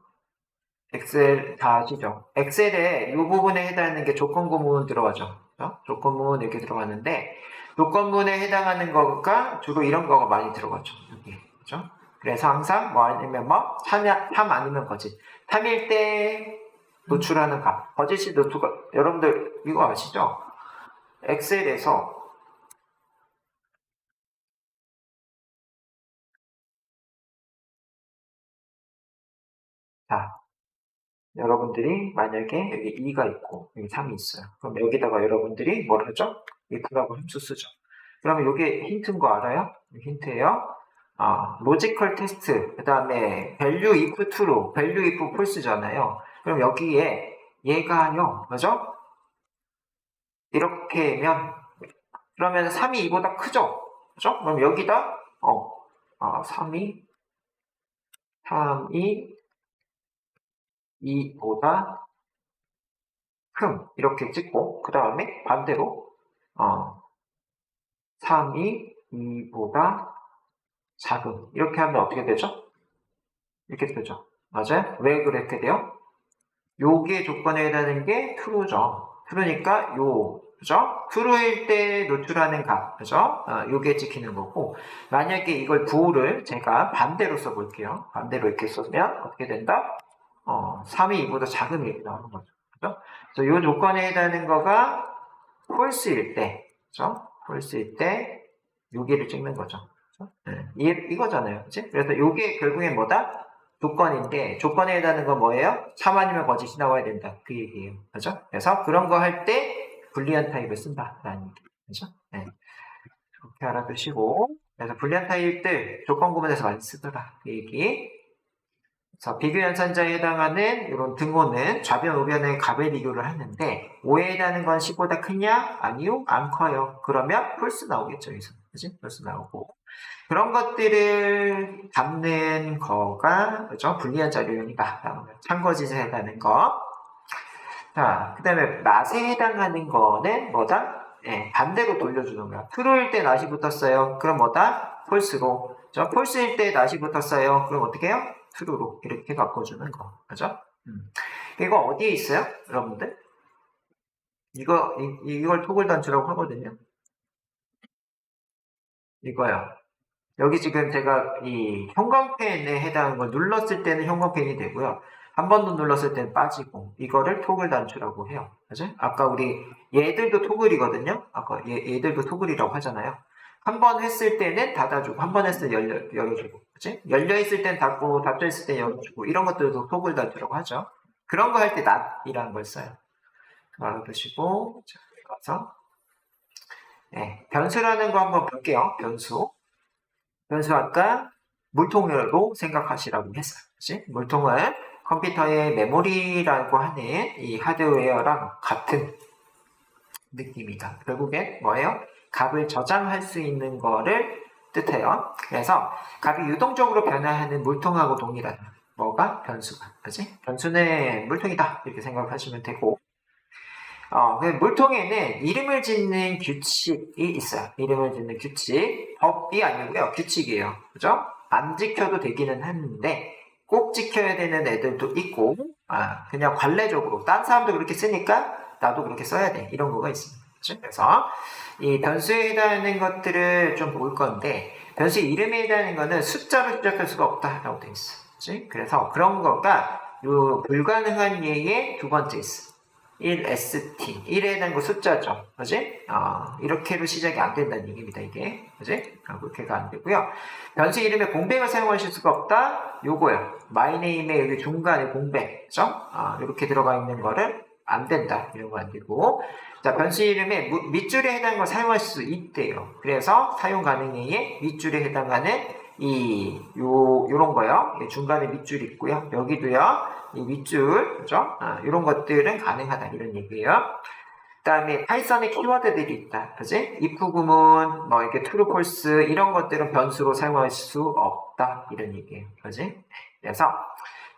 엑셀 다 아시죠? 엑셀에 이 부분에 해당하는 게 조건구문 들어가죠. 조건문 이렇게 들어가는데, 조건문에 해당하는 거가 주로 이런 거가 많이 들어가죠. 여기. 그죠? 그래서 항상 뭐 아니면 뭐, 참 아니면 거짓. 탐일 때 노출하는 값. 거짓이 노출, 여러분들 이거 아시죠? 엑셀에서 자, 여러분들이 만약에 여기 2가 있고 여기 3이 있어요. 그럼 여기다가 여러분들이 뭘 하죠? if라고 함수 쓰죠. 그러면 이게 힌트인 거 알아요? 힌트예요. 로지컬 테스트, 그 다음에 value if true, value if false잖아요. 그럼 여기에 얘가요, 그죠? 이렇게면 그러면 3이 2보다 크죠? 그죠? 그럼 여기다 3이 2보다 이렇게 찍고 그 다음에 반대로 3이 2보다 작음 이렇게 하면 어떻게 되죠? 이렇게 되죠. 맞아요? 왜 그렇게 돼요? 요게 조건에 해당하는 게 true죠. true니까 그죠? true일 때 노출하는 값, 그죠? 요게 찍히는 거고, 만약에 이걸 bool을 제가 반대로 써볼게요. 반대로 이렇게 쓰면 어떻게 된다? 3이 2보다 작은 이렇게 나오는 거죠. 그죠? 그래서 요 조건에 해당하는 거가 false일 때, 그죠? false일 때 요게를 찍는 거죠. 그죠? 이거잖아요. 그치? 그래서 요게 결국엔 뭐다? 조건인데 조건에 해당하는 건 뭐예요? 참 아니면 거짓이 나와야 된다. 그 얘기예요. 그죠? 그래서 그런 거 할 때 불리한 타입을 쓴다라는 얘기. 그죠? 네. 그렇게 알아두시고 그래서 불리한 타입들 조건 구문에서 많이 쓰더라. 그 얘기. 그래서 비교 연산자에 해당하는 이런 등호는 좌변, 우변의 값을 비교를 하는데 5에 해당하는 건 10보다 크냐? 아니요, 안 커요. 그러면 폴스 나오겠죠, 여기서. 그지? 폴스 나오고. 그런 것들을 담는 거가, 그죠? 불리한 자료형이다. 참거짓에 해당하는 거. 자, 그 다음에 낫에 해당하는 거는 뭐다? 반대로 돌려주는 거야. true일 때 낫이 붙었어요. 그럼 뭐다? false로. false일 때 낫이 붙었어요. 그럼 어떻게 해요? true로. 이렇게 바꿔주는 거. 그죠? 이거 어디에 있어요? 여러분들? 이걸 토글 단추라고 하거든요. 이거요. 여기 지금 제가 이 형광펜에 해당하는 걸 눌렀을 때는 형광펜이 되고요. 한 번 더 눌렀을 때는 빠지고 이거를 토글 단추라고 해요. 그죠? 아까 우리 얘들도 토글이거든요. 아까 얘들도 토글이라고 하잖아요. 한 번 했을 때는 닫아주고, 한 번 했을 때 열어주고, 그치? 열려있을 땐 닫고, 닫혀있을 땐 열어주고, 이런 것들도 톡을 달주라고 하죠. 그런 거 할 때 not이라는 걸 써요. 알아두시고, 자, 가서, 네, 변수라는 거 한번 볼게요. 변수. 변수 아까 물통으로 생각하시라고 했어요. 그치? 물통은 컴퓨터의 메모리라고 하는 이 하드웨어랑 같은 느낌이다. 결국엔 뭐예요? 값을 저장할 수 있는 거를 뜻해요. 그래서 값이 유동적으로 변화하는 물통하고 동일하다. 뭐가? 변수가. 그치? 변수는 물통이다. 이렇게 생각하시면 되고, 그 물통에는 이름을 짓는 규칙이 있어요. 이름을 짓는 규칙. 법이 아니고요. 규칙이에요. 그죠? 안 지켜도 되기는 하는데, 꼭 지켜야 되는 애들도 있고, 그냥 관례적으로, 딴 사람도 그렇게 쓰니까, 나도 그렇게 써야 돼. 이런 거가 있습니다. 그렇죠? 그래서, 이 변수에 해당하는 것들을 좀 볼 건데, 변수 이름에 해당하는 거는 숫자로 시작할 수가 없다라고 되어 있어. 그렇지? 그래서 그런 거가, 요 불가능한 예의 두 번째 있어. 1st, 1에 대한 거 숫자죠. 그지? 이렇게로 시작이 안 된다는 얘기입니다, 이게. 그지? 그렇게가 안 되고요. 변수 이름에 공백을 사용하실 수가 없다? 요거요. myname의 여기 중간에 공백. 그죠? 이렇게 들어가 있는 거를 안 된다. 이런 거 안 되고. 자, 변수 이름에 밑줄에 해당하는 걸 사용할 수 있대요. 그래서 사용 가능해의 밑줄에 해당하는 요런 거요. 중간에 밑줄 있고요. 여기도요. 이 밑줄, 그죠? 이런 것들은 가능하다. 이런 얘기예요. 그 다음에 파이썬에 키워드들이 있다. 그지? if 구문, 뭐 이렇게 true, false, 이런 것들은 변수로 사용할 수 없다. 이런 얘기예요. 그지? 그래서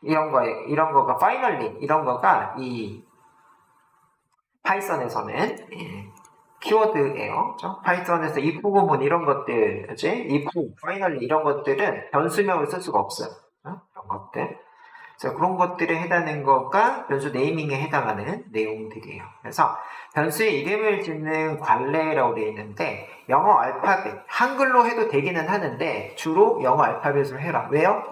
이런 거가 finally, 이런 거가 이 파이썬에서는 키워드예요. 그죠? 파이썬에서 if 구문 이런 것들, 그지? if, finally 이런 것들은 변수명을 쓸 수가 없어요. 이런 것들. 그래서 그런 것들에 해당하는 거가 변수 네이밍에 해당하는 내용들이에요. 그래서 변수의 이름을 짓는 관례라고 되어 있는데 영어 알파벳, 한글로 해도 되기는 하는데 주로 영어 알파벳으로 해라. 왜요?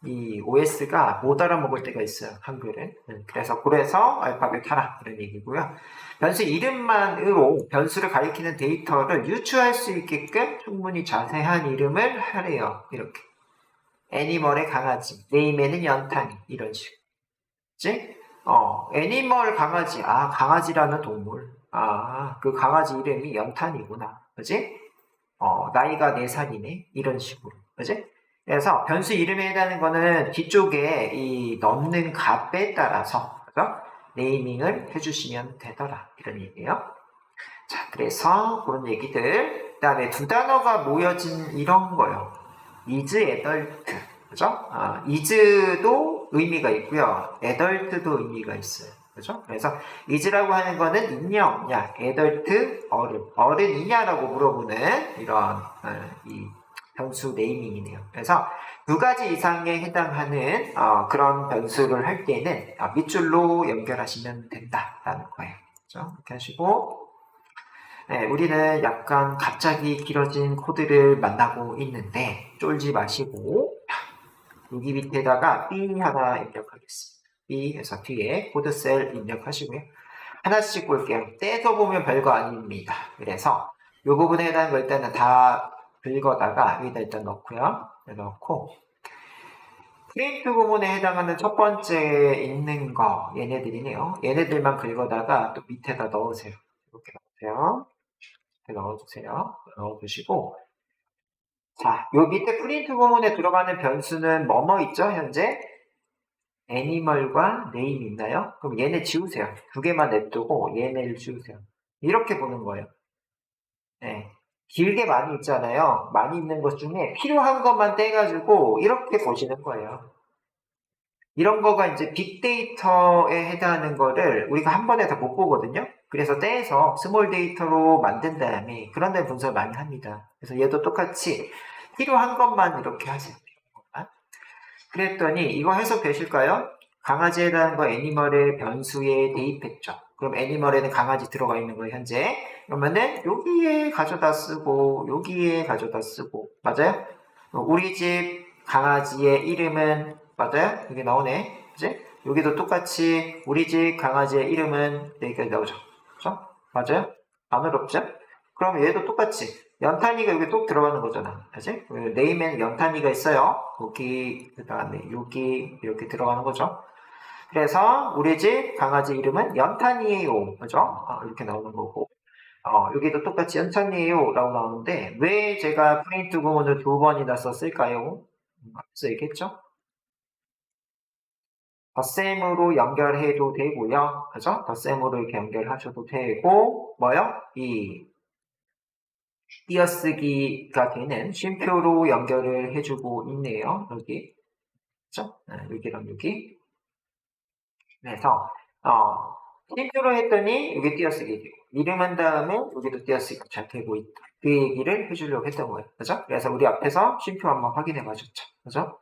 이 OS가 못 알아먹을 때가 있어요. 한글을. 그래서 알파벳 하라. 이런 얘기고요. 변수 이름만으로 변수를 가리키는 데이터를 유추할 수 있게끔 충분히 자세한 이름을 하래요. 이렇게. 애니멀의 강아지, 네임에는 연탄이, 이런 식으로. 그치? 애니멀 강아지, 강아지라는 동물. 그 강아지 이름이 연탄이구나. 그치? 나이가 4살이네. 이런 식으로. 그치? 그래서 변수 이름에 해당하는 거는 뒤쪽에 이 넣는 값에 따라서, 그죠? 네이밍을 해주시면 되더라. 이런 얘기예요. 자, 그래서 그런 얘기들. 그 다음에 두 단어가 모여진 이런 거요. is adult. 그죠? is도 의미가 있고요. adult도 의미가 있어요. 그죠? 그래서 is라고 하는 거는 인형이냐, adult, 어른이냐라고 물어보는 이런 이 변수 네이밍이네요. 그래서 두 가지 이상에 해당하는 그런 변수를 할 때는 밑줄로 연결하시면 된다라는 거예요. 그죠? 이렇게 하시고 네, 우리는 약간 갑자기 길어진 코드를 만나고 있는데 쫄지 마시고 여기 밑에다가 B 하나 입력하겠습니다. B 해서 뒤에 코드셀 입력하시고요. 하나씩 볼게요. 떼서 보면 별거 아닙니다. 그래서 이 부분에 해당하는 거 일단은 다 긁어다가 여기다 일단 넣고요. 넣고 프린트 부분에 해당하는 첫 번째 있는 거 얘네들이네요. 얘네들만 긁어다가 또 밑에다 넣으세요. 이렇게 넣으세요. 넣어주세요. 넣어주시고 자, 요 밑에 프린트 부분에 들어가는 변수는 뭐뭐 있죠, 현재? 애니멀과 네임 있나요? 그럼 얘네 지우세요. 두 개만 냅두고 얘네를 지우세요. 이렇게 보는 거예요. 네. 길게 많이 있잖아요. 많이 있는 것 중에 필요한 것만 떼가지고 이렇게 보시는 거예요. 이런 거가 이제 빅데이터에 해당하는 거를 우리가 한 번에 다 못 보거든요. 그래서 떼서 스몰 데이터로 만든 다음에 그런 데 분석을 많이 합니다. 그래서 얘도 똑같이 필요한 것만 이렇게 하세요. 그랬더니 이거 해석되실까요? 강아지에 대한 거 애니멀의 변수에 대입했죠. 그럼 애니멀에는 강아지 들어가 있는 거예요, 현재. 그러면은 여기에 가져다 쓰고 여기에 가져다 쓰고 맞아요? 우리 집 강아지의 이름은 맞아요? 이게 나오네. 그지? 여기도 똑같이 우리 집 강아지의 이름은 여기까지 나오죠. 그죠? 맞아요? 안 어렵죠? 그럼 얘도 똑같이 연탄이가 여기 또 들어가는 거잖아. 그지? 네임에는 연탄이가 있어요. 여기, 그 다음에 여기 이렇게 들어가는 거죠. 그래서 우리 집 강아지 이름은 연탄이에요. 그죠? 이렇게 나오는 거고. 여기도 똑같이 연탄이에요 라고 나오는데 왜 제가 프린트 구문을 두 번이나 썼을까요? 앞서 얘기했죠? 덧셈으로 연결해도 되고요. 그죠? 덧셈으로 이렇게 연결하셔도 되고 뭐요? 이 띄어쓰기가 되는 쉼표로 연결을 해주고 있네요. 여기. 그죠? 여기랑 여기. 그래서 쉼표로 했더니 여기 띄어쓰기 되고 이름 한 다음에 여기도 띄어쓰기가 잘 되고 있다. 그 얘기를 해주려고 했던 거예요. 그죠? 그래서 우리 앞에서 쉼표 한번 확인해 봐줬죠. 그죠?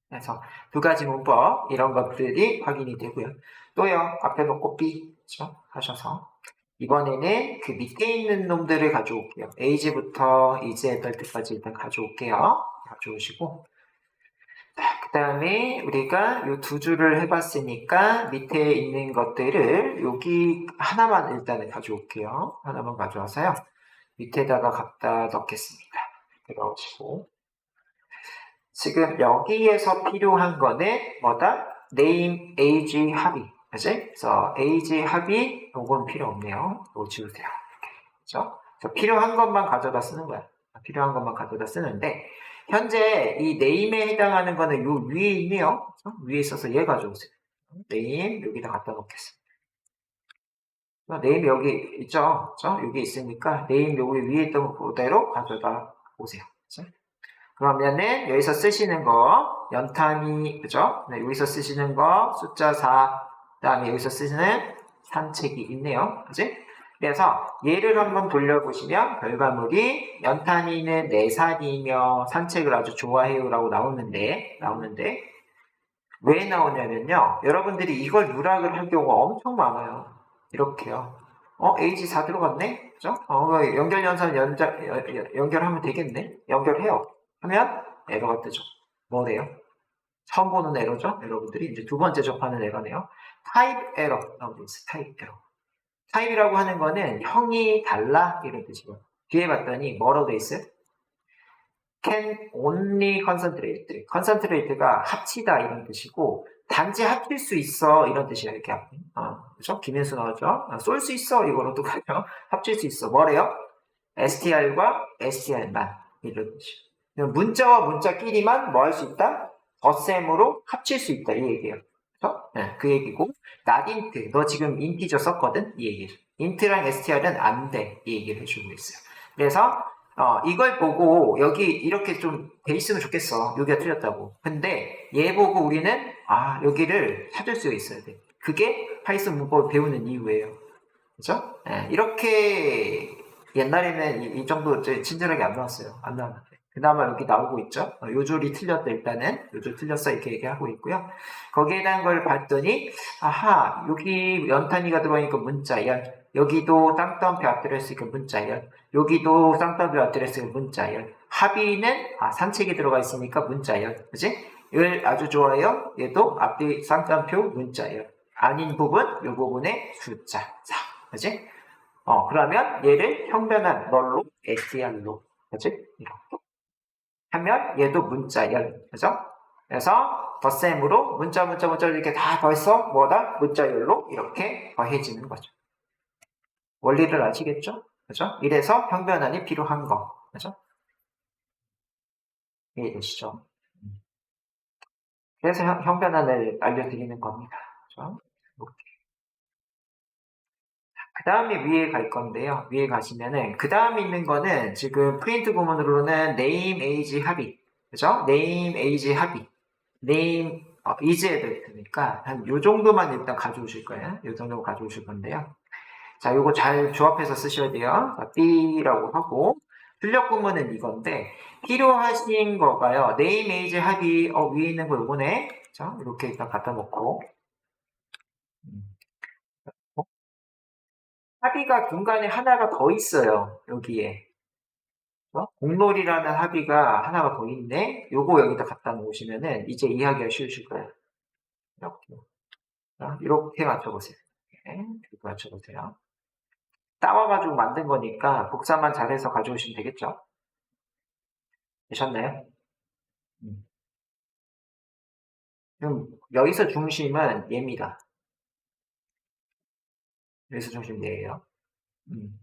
그래서 두 가지 문법 이런 것들이 확인이 되고요. 또요. 앞에 놓고 B 그죠? 하셔서 이번에는 그 밑에 있는 놈들을 가져올게요. A지부터 EZ에 될 때까지 일단 가져올게요. 가져오시고 그 다음에 우리가 이 두 줄을 해봤으니까 밑에 있는 것들을 여기 하나만 일단은 가져올게요. 하나만 가져와서요. 밑에다가 갖다 넣겠습니다. 들어오시고 지금 여기에서 필요한 거는 뭐다? name, age, 합의. 그치? 그래서 age, 합의 요건 필요 없네요. 이거 지우세요. 그죠? 그래서 필요한 것만 가져다 쓰는 거야. 필요한 것만 가져다 쓰는데 현재 이 name에 해당하는 거는 요 위에 있네요. 그죠? 위에 있어서 얘 가져오세요. name 여기다 갖다 놓겠습니다. name 여기 있죠? 그죠? 여기 있으니까 name 여기 위에 있던 거 그대로 가져다 오세요. 그죠? 그러면은 여기서 쓰시는 거 연탄이 그죠? 네, 여기서 쓰시는 거 숫자 4 그다음에 여기서 쓰시는 산책이 있네요. 그지? 그래서 얘를 한번 돌려보시면 결과물이 연탄이는 4살이며 산책을 아주 좋아해요라고 나오는데 왜 나오냐면요. 여러분들이 이걸 누락을 할 경우가 엄청 많아요. 이렇게요. age 4 들어갔네? 그죠? 연결 연산 연결하면 되겠네? 연결해요. 하면 에러가 뜨죠. 뭐래요? 처음 보는 에러죠? 여러분들이 이제 두 번째 접하는 에러네요. 타입 에러 나오고 있어요. 타입 에러. 타입이라고 하는 거는 형이 달라 이런 뜻이고요. 뒤에 봤더니 뭐라고 돼 있어요? can only concentrate. concentrate가 합치다 이런 뜻이고 단지 합칠 수 있어 이런 뜻이에요. 이렇게 그죠? 김현수 나왔죠? 쏠 수 있어 이거로 똑같죠? 합칠 수 있어. 뭐래요? str과 str만 이런 뜻이에요. 문자와 문자끼리만 뭐 할 수 있다? 덧셈으로 합칠 수 있다 이 얘기예요. 그렇죠? 네, 그 얘기고 not int 너 지금 인티저 썼거든 이 얘기죠. int랑 str은 안 돼 이 얘기를 해주고 있어요. 그래서 이걸 보고 여기 이렇게 좀 돼 있으면 좋겠어. 여기가 틀렸다고. 근데 얘 보고 우리는 여기를 찾을 수가 있어야 돼. 그게 파이썬 문법을 배우는 이유예요. 그죠? 네, 이렇게 옛날에는 이 정도 친절하게 안 나왔어요. 안 나왔는데. 그나마 여기 나오고 있죠. 요 줄이 틀렸다 일단은. 요 줄 틀렸어 이렇게 얘기하고 있고요. 거기에 대한 걸 봤더니 아하 여기 연탄이가 들어가니까 문자열. 여기도 쌍따옴표 아드레스니까 문자열. 여기도 쌍따옴표 아드레스가 문자열. 합의는 산책이 들어가 있으니까 문자열. 그지? 열 아주 좋아요. 얘도 앞뒤 쌍따옴표 문자열. 아닌 부분 요 부분에 숫자 4. 그지? 그러면 얘를 형변한 널로 str로 그지? 이렇게 하면 얘도 문자열 그죠? 그래서 덧셈으로 문자 이렇게 다 더해서 뭐다? 문자열로 이렇게 더해지는 거죠. 원리를 아시겠죠? 그죠? 이래서 형변환이 필요한 거 그죠? 이해되시죠? 그래서 형변환을 알려드리는 겁니다. 그죠? 그 다음에 위에 갈 건데요. 위에 가시면은 그 다음에 있는 거는 지금 프린트 구문으로는 name, age, 합의 그죠? name, age, 합의 name, is에 되니까 한 요 정도만 일단 가져오실 거예요. 요 정도 가져오실 건데요. 자, 요거 잘 조합해서 쓰셔야 돼요. 자, B라고 하고 출력 구문은 이건데 필요하신 거가요. name, age, 합의 위에 있는 거 요거네. 자, 이렇게 일단 갖다 놓고 합의가 중간에 하나가 더 있어요. 여기에. 공놀이라는 합의가 하나가 더 있네. 요거 여기다 갖다 놓으시면은 이제 이해하기가 쉬우실 거예요. 이렇게. 자, 이렇게 맞춰보세요. 이렇게 맞춰보세요. 따와가지고 만든 거니까 복사만 잘해서 가져오시면 되겠죠? 되셨나요? 그럼 여기서 중심은 얘입니다. 여기서 중심 얘예요.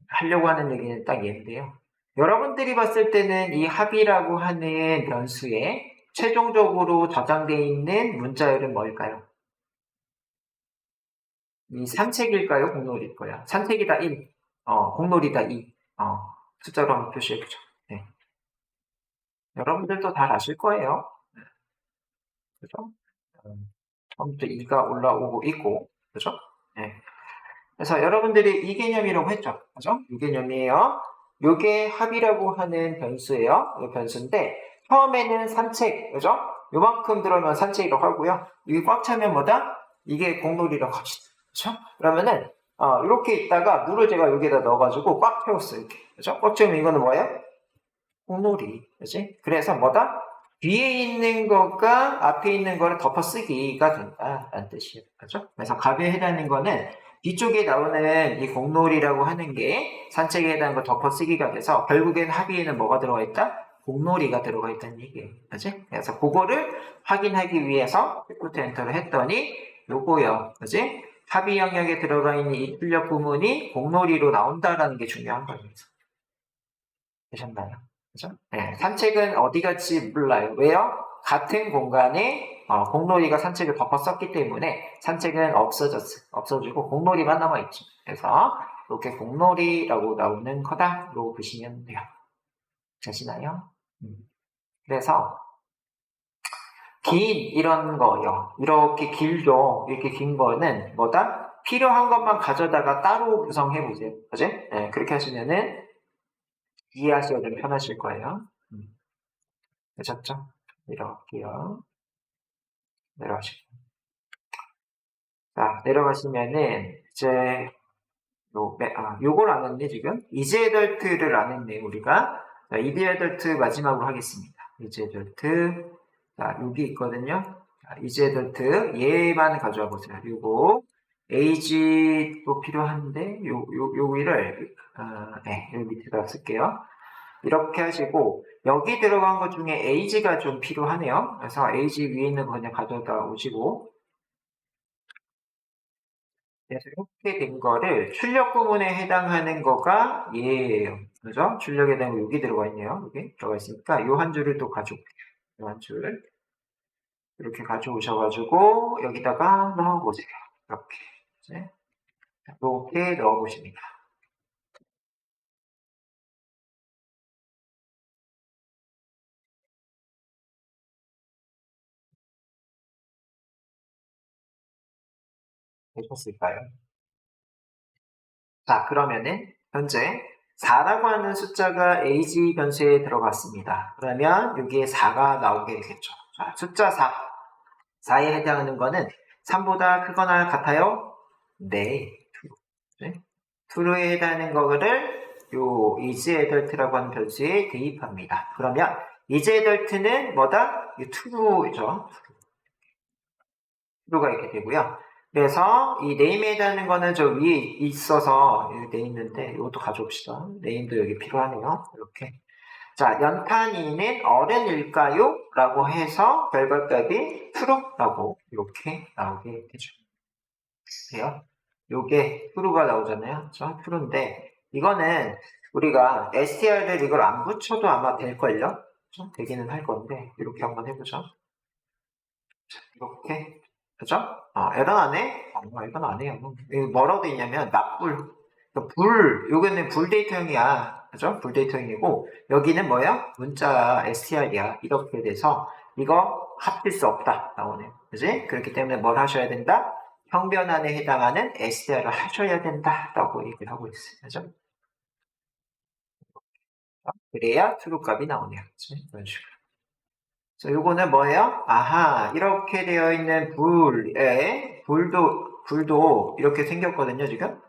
하려고 하는 얘기는 딱 얘인데요. 여러분들이 봤을 때는 이 합이라고 하는 변수에 최종적으로 저장되어 있는 문자열은 뭘까요? 이 산책일까요? 공놀이일까요? 산책이다 1, 공놀이다 2, 숫자로 한번 표시해보죠. 네. 여러분들도 잘 아실 거예요. 그죠? 처음부터 2가 올라오고 있고, 그죠? 네. 그래서 여러분들이 이 개념이라고 했죠. 그죠? 이 개념이에요. 요게 합이라고 하는 변수예요. 이 변수인데, 처음에는 산책, 그죠? 요만큼 들어오면 산책이라고 하고요. 이게 꽉 차면 뭐다? 이게 공놀이라고 합시다. 그죠? 그러면은, 이렇게 있다가 물을 제가 여기다 넣어가지고 꽉 채웠어요. 이렇게. 그죠? 꽉 채우면 이거는 뭐예요? 공놀이. 그지? 그래서 뭐다? 뒤에 있는 거가 앞에 있는 거를 덮어쓰기가 된다라는 뜻이에요. 그죠? 그래서 갑에 해당하는 거는 뒤쪽에 나오는 이 공놀이라고 하는 게 산책에 해당하는 걸 덮어쓰기가 돼서 결국엔 합의에는 뭐가 들어가 있다? 공놀이가 들어가 있다는 얘기예요. 그지? 그래서 그거를 확인하기 위해서 Shift 엔터를 했더니 요거요. 그지? 합의 영역에 들어가 있는 이 출력 구문이 공놀이로 나온다라는 게 중요한 거예요. 되셨나요? 그죠? 네, 산책은 어디 갈지 몰라요. 왜요? 같은 공간에 공놀이가 산책을 덮어썼기 때문에 산책은 없어지고 공놀이만 남아있죠. 그래서 이렇게 공놀이라고 나오는 거다로 보시면 돼요. 되시나요? 그래서 긴 이런 거요. 이렇게 길죠. 이렇게 긴 거는 뭐다? 필요한 것만 가져다가 따로 구성해 보세요. 그죠? 네, 그렇게 하시면은 이해하시기가 좀 편하실 거예요. 되셨죠? 내려갈게요. 내려가시고. 자, 내려가시면은, 이제, 요걸 안 했네, 지금? 이즈애덜트를 안 했네, 우리가. 자, 이즈애덜트 마지막으로 하겠습니다. 이즈애덜트. 자, 여기 있거든요. 자, 이즈애덜트. 얘만 가져와 보세요. 요거. 에이지도 필요한데, 여기를, 네, 여기 밑에다 쓸게요. 이렇게 하시고 여기 들어간 것 중에 에이지가 좀 필요하네요. 그래서 에이지 위에 있는 거 그냥 가져다 오시고 그래서 이렇게 된 거를 출력 구문에 해당하는 거가 얘예요. 그죠? 출력에 해당하는 거 여기 들어가 있네요. 여기 들어가 있으니까 이 한 줄을 또 가져올게요. 이 한 줄. 이렇게 가져오셔가지고 여기다가 넣어보세요. 이렇게. 이렇게 넣어보십니다. 되셨을까요? 자, 그러면은 현재 4라고 하는 숫자가 ag 변수에 들어갔습니다. 그러면 여기에 4가 나오게 되겠죠. 자, 숫자 4. 4에 해당하는 거는 3보다 크거나 같아요? 네. 네. true에 해당하는 거를 요 isAdult라고 하는 변수에 대입합니다. 그러면 isAdult는 뭐다? 이 true죠. true가 이렇게 되고요. 그래서 이 name에 해당하는 거는 저 위에 있어서 여기 돼 있는데 이것도 가져옵시다. name도 여기 필요하네요. 이렇게. 자, 연탄이는 어른일까요? 라고 해서 결과값이 true라고 이렇게 나오게 되죠. 돼요? 요게 true가 나오잖아요. 그렇죠? true인데 이거는 우리가 str을 이걸 안 붙여도 아마 될걸요? 그렇죠? 되기는 할 건데 이렇게 한번 해보죠. 이렇게 그죠? 에러 나네? 에러 나네요. 이거 뭐라고 돼 있냐면 납불. 요거는 불 데이터형이야. 그죠? 불 데이터형이고 여기는 뭐야? 문자 str이야. 이렇게 돼서 이거 합칠 수 없다 나오네요. 그지? 그렇기 때문에 뭘 하셔야 된다? 형변환에 해당하는 str을 하셔야 된다라고 얘기를 하고 있어요. 그죠? 그래야 true 값이 나오네요. 그치? 이런 식으로. 자, 요거는 뭐예요? 아하, 이렇게 되어 있는 불도 이렇게 생겼거든요, 지금?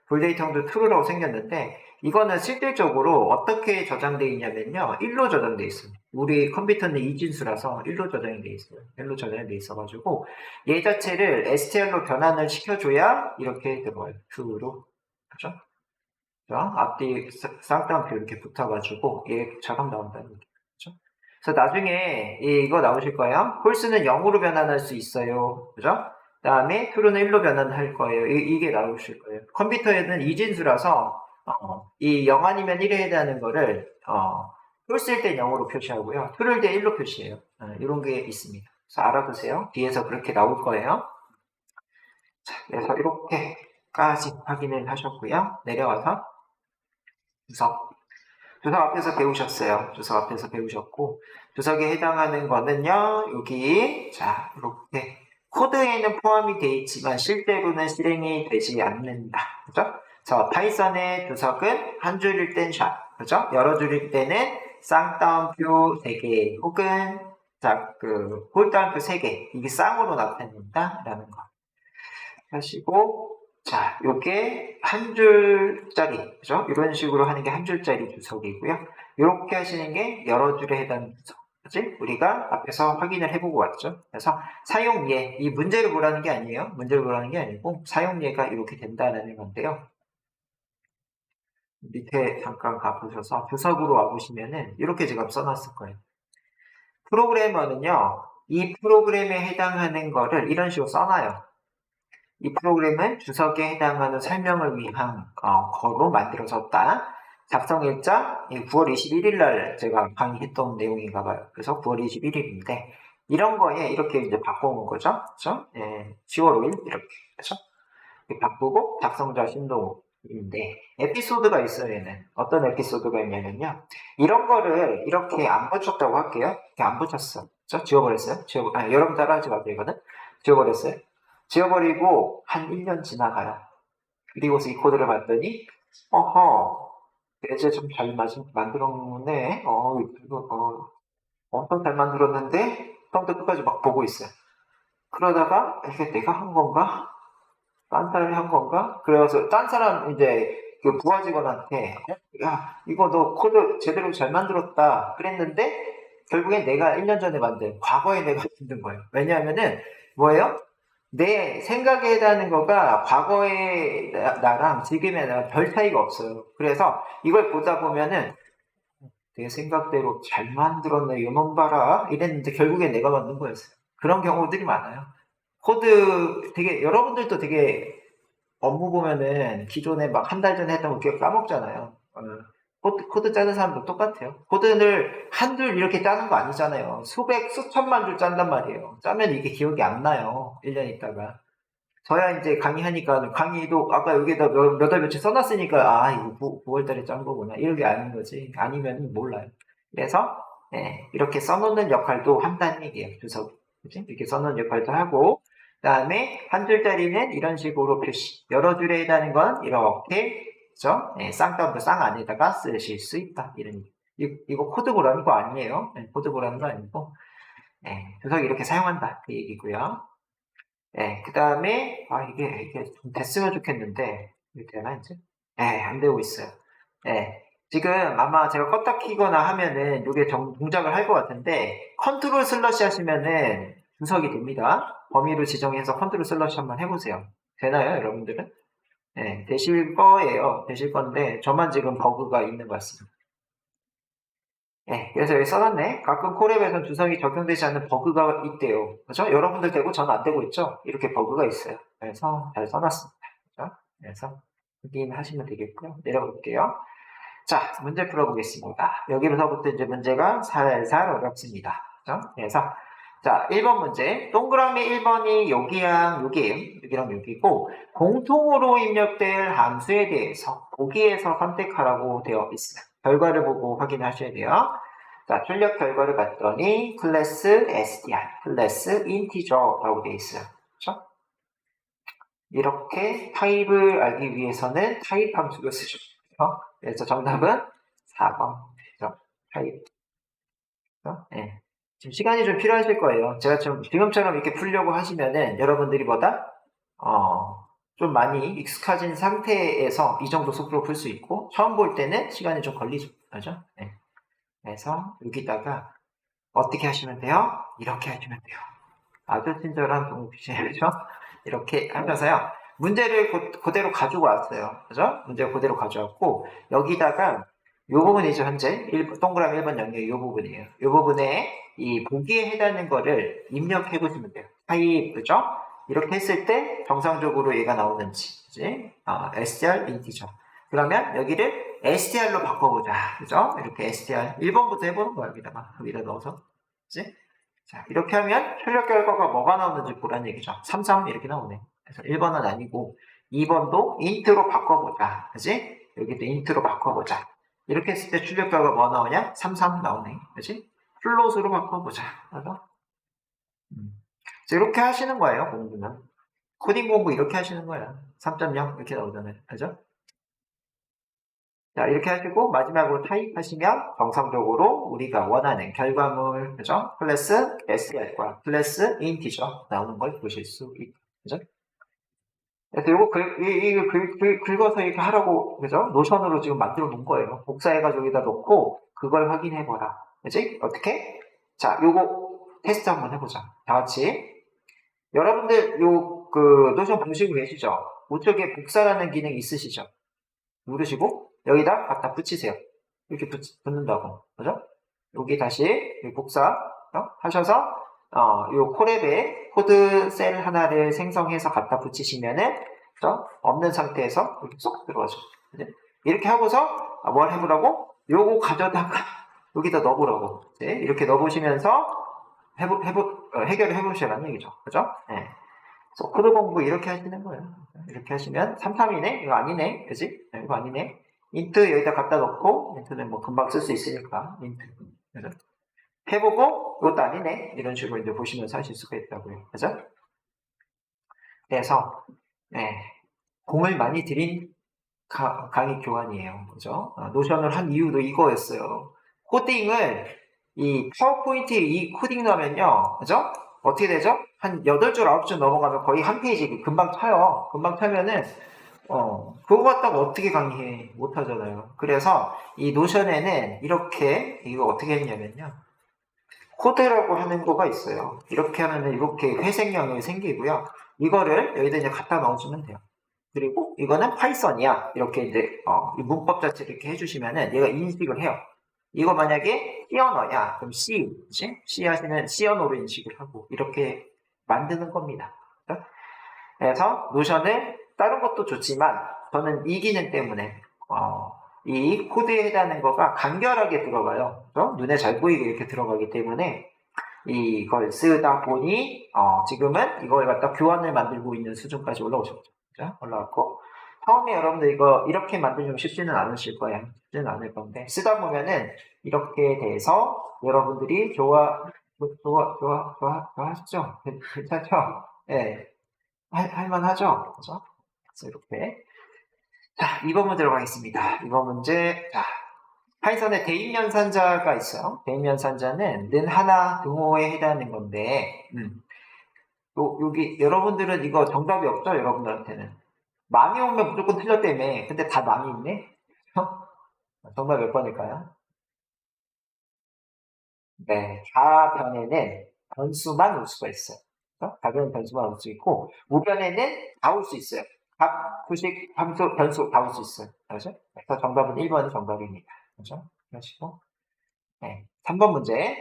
불 데이터도 true라고 생겼는데, 이거는 실질적으로 어떻게 저장되어 있냐면요, 1로 저장되어 있어요. 우리 컴퓨터는 이진수라서 1로 저장이 되어 있어요. 1로 저장이 되어 있어가지고, 얘 자체를 str로 변환을 시켜줘야 이렇게 들어와요. true로. 그죠? 그죠? 앞뒤 쌍따옴표 이렇게 붙어가지고 얘처럼 나온다는 얘기죠. 그래서 나중에 이거 나오실 거예요. 홀수는 0으로 변환할 수 있어요. 그죠? 다음에 true는 1로 변환할 거예요. 이게 나오실 거예요. 컴퓨터에는 이진수라서 이 0 아니면 1에 해당하는 거를 홀수일 때 0으로 표시하고요. true일 때 1로 표시해요. 이런 게 있습니다. 그래서 알아두세요. 뒤에서 그렇게 나올 거예요. 자, 그래서 이렇게까지 확인을 하셨고요. 내려와서 주석. 주석 앞에서 배우셨어요. 주석 앞에서 배우셨고, 주석에 해당하는 거는요, 여기, 자, 이렇게. 코드에는 포함이 되어 있지만 실제로는 실행이 되지 않는다. 그죠? 자, 파이썬의 주석은 한 줄일 땐 샵. 그죠? 여러 줄일 때는 쌍따옴표 3개, 혹은, 자, 홀따옴표 3개. 이게 쌍으로 나타낸다. 라는 거. 하시고, 자, 요게 한 줄짜리, 그죠? 이런 식으로 하는 게 한 줄짜리 주석이고요. 이렇게 하시는 게 여러 줄에 해당하는 주석. 그치? 우리가 앞에서 확인을 해보고 왔죠. 그래서 사용예, 이 문제를 보라는 게 아니에요. 문제를 보라는 게 아니고 사용예가 이렇게 된다는 건데요. 밑에 잠깐 가보셔서 주석으로 와보시면은 이렇게 제가 써놨을 거예요. 프로그래머는요, 이 프로그램에 해당하는 거를 이런 식으로 써놔요. 이 프로그램은 주석에 해당하는 설명을 위한 거로 만들어졌다. 작성일자 9월 21일 날 제가 강의했던 내용인가 봐요. 그래서 9월 21일인데 이런 거에 이렇게 이제 바꿔온 거죠. 그렇죠? 10월 5일 이렇게 그렇죠? 바꾸고 작성자 신동인데 에피소드가 있어요. 얘는 어떤 에피소드가 있냐면요. 이런 거를 이렇게 안 붙였다고 할게요. 이렇게 안 붙였어. 그렇죠? 지워버렸어요. 여러분 따라하지 마세요. 이거는 지워버렸어요. 지워버리고 한 1년 지나가요. 그리고서 이 코드를 봤더니 어허 이제 좀 잘 만들었네. 이거 엄청 잘 만들었는데 처음부터 끝까지 막 보고 있어요. 그러다가 이게 내가 한 건가? 딴 사람이 한 건가? 그래서 딴 사람 이제 그 부하 직원한테 야 이거 너 코드 제대로 잘 만들었다 그랬는데 결국엔 내가 1년 전에 만든 과거에 내가 만든 거예요. 왜냐하면은 뭐예요? 내 생각에 해당하는 거가 과거의 나랑 지금의 나랑 별 차이가 없어요. 그래서 이걸 보다 보면은 내 생각대로 잘 만들었네, 요놈 봐라 이랬는데 결국엔 내가 만든 거였어요. 그런 경우들이 많아요. 코드 되게 여러분들도 되게 업무 보면은 기존에 막 한 달 전에 했던 거 기억 까먹잖아요. 코드 짜는 사람도 똑같아요. 코드를 한줄 이렇게 짜는 거 아니잖아요. 수백, 수천만 줄 짠단 말이에요. 짜면 이게 기억이 안 나요. 1년 있다가. 저야 이제 강의하니까 강의도 아까 여기다 몇 월 며칠 써놨으니까 이거 9월 달에 짠 거구나. 이렇게 아는 거지. 아니면 몰라요. 그래서 이렇게 써놓는 역할도 한다는 얘기예요. 주석. 그치? 이렇게 써놓는 역할도 하고 그 다음에 한 줄짜리는 이런 식으로 표시. 여러 줄에 해당하는 건 이렇게 그죠? 쌍따옴표 쌍 안에다가 쓰실 수 있다. 이런 이거 코드 보라는 거 아니에요. 코드 보라는 거 아니고 주석 이렇게 사용한다. 그 얘기고요. 그 다음에, 이게 좀 됐으면 좋겠는데, 이렇게 되나, 이제? 안 되고 있어요. 지금 아마 제가 껐다 키거나 하면은 이게 동작을 할 것 같은데, 컨트롤 슬러시 하시면은 분석이 됩니다. 범위를 지정해서 컨트롤 슬러시 한번 해보세요. 되나요, 여러분들은? 되실 거예요. 되실 건데, 저만 지금 버그가 있는 것 같습니다. 그래서 여기 써놨네. 가끔 콜앱에선 주석이 적용되지 않는 버그가 있대요. 그죠? 여러분들 되고 저는 안 되고 있죠? 이렇게 버그가 있어요. 그래서 잘 써놨습니다. 그죠? 그래서 확인하시면 되겠고요. 내려가 볼게요. 자, 문제 풀어보겠습니다. 여기서부터 이제 문제가 살살 어렵습니다. 그죠? 그래서 자, 1번 문제. 동그라미 1번이 여기랑 여기에요. 여기랑 여기고 공통으로 입력될 함수에 대해서 보기에서 선택하라고 되어 있어요. 결과를 보고 확인하셔야 돼요. 자, 출력 결과를 봤더니 클래스 str, 클래스 인티저라고 되어 있어요. 그렇죠? 이렇게 타입을 알기 위해서는 타입 함수를 쓰죠. 그래서 정답은 4번. 그렇죠? 타입. 지금 시간이 좀 필요하실 거예요. 제가 지금처럼 이렇게 풀려고 하시면은 여러분들이 좀 많이 익숙해진 상태에서 이 정도 속도로 풀 수 있고 처음 볼 때는 시간이 좀 걸리죠. 그죠? 그래서 여기다가 어떻게 하시면 돼요? 이렇게 하시면 돼요. 아주 친절한 동시에죠. 이렇게 하셔서요. 문제를 그대로 가지고 왔어요. 그죠? 문제를 그대로 가져왔고, 여기다가 요 부분이죠, 현재. 동그라미 1번 영역 요 부분이에요. 요 부분에 이 보기에 해당하는 거를 입력해 보시면 돼요. 타입, 그죠? 이렇게 했을 때 정상적으로 얘가 나오는지, 그지? str 인티저. 그러면 여기를 str로 바꿔보자. 그죠? 이렇게 str. 1번부터 해보는 거야, 여기다 넣어서. 그지? 자, 이렇게 하면 출력 결과가 뭐가 나오는지 보라는 얘기죠. 33 이렇게 나오네. 그래서 1번은 아니고 2번도 인트로 바꿔보자. 그지? 여기도 인트로 바꿔보자. 이렇게 했을 때 출력 결과가 뭐 나오냐? 33 나오네. 그지? 플롯으로 바꿔보자. 그래서 이렇게 하시는 거예요, 공부는. 코딩 공부 이렇게 하시는 거야. 3.0 이렇게 나오잖아요. 그죠? 자, 이렇게 하시고 마지막으로 타입하시면 정상적으로 우리가 원하는 결과물, 그죠? 클래스 str과 클래스 인티저 나오는 걸 보실 수 있죠. 그죠? 그래서 이거 긁어서 이렇게 하라고, 그죠? 노션으로 지금 만들어 놓은 거예요. 복사해가지고 여기다 놓고 그걸 확인해봐라. 그지? 어떻게? 자, 요거 테스트 한번 해보자. 다 같이. 여러분들 노션 보시고 계시죠? 우측에 복사라는 기능 있으시죠? 누르시고 여기다 갖다 붙이세요. 이렇게 붙는다고. 그죠? 여기 다시 복사 하셔서 요 콜앱에 코드 셀 하나를 생성해서 갖다 붙이시면은 없는 상태에서 이렇게 쏙 들어가죠. 그죠? 이렇게 하고서 뭘 해보라고? 요거 가져다가 여기다 넣어보라고. 네, 이렇게 넣어보시면서 해결을 해보시라는 얘기죠. 그죠? 네. 코드 공부 이렇게 하시는 거예요. 이렇게 하시면 33이네? 이거 아니네? 그지? 이거 아니네? 인트 여기다 갖다 놓고, 인트는 뭐 금방 쓸 수 있으니까, 인트. 그죠? 해보고, 이것도 아니네? 이런 식으로 이제 보시면서 하실 수가 있다고요. 그죠? 그래서, 네. 공을 많이 들인 강의 교환이에요. 그죠? 노션을 한 이유도 이거였어요. 코딩을, 이 파워포인트에 이 코딩 넣으면요. 그죠? 어떻게 되죠? 한 8줄, 9줄 넘어가면 거의 한 페이지 금방 차요. 금방 차면은, 그거 갖다가 어떻게 강의해? 못 하잖아요. 그래서 이 노션에는 이렇게, 이거 어떻게 했냐면요. 코드라고 하는 거가 있어요. 이렇게 하면은 이렇게 회색 영역이 생기고요. 이거를 여기다 이제 갖다 넣어주면 돼요. 그리고 이거는 파이썬이야. 이렇게 이제, 이 문법 자체를 이렇게 해주시면은 얘가 인식을 해요. 이거 만약에 C 언어야, 그럼 C, 그치? C 하시는 C 언어로 인식을 하고, 이렇게 만드는 겁니다. 그래서 노션을 다른 것도 좋지만, 저는 이 기능 때문에, 이 코드에 해당하는 거가 간결하게 들어가요. 그죠? 눈에 잘 보이게 이렇게 들어가기 때문에, 이걸 쓰다 보니, 지금은 이걸 갖다 교환을 만들고 있는 수준까지 올라오셨죠. 그죠? 올라왔고, 처음에 여러분들 이거 이렇게 만들면 쉽지는 않으실 거예요. 쉽지는 않을 건데, 쓰다 보면은 이렇게 돼서 여러분들이 좋아하시죠? 괜찮죠? 예. 네. 할만하죠? 그죠? 그래서 이렇게. 자, 2번 문제로 가겠습니다. 2번 문제. 자, 파이썬에 대입 연산자가 있어요. 대입 연산자는 는 하나 등호에 해당하는 건데, 여기 여러분들은 이거 정답이 없죠? 여러분들한테는. 망이 오면 무조건 틀렸다며. 근데 다 망이 있네? 정답 몇 번일까요? 네, 좌변에는 변수만 올 수가 있어요. 좌변은 변수만 올 수 있고, 우변에는 다 올 수 있어요. 값, 수식, 함수, 변수 다 올 수 있어요. 그렇죠? 그래서 정답은 1번이 정답입니다. 그렇죠? 그러시고, 네, 3번 문제.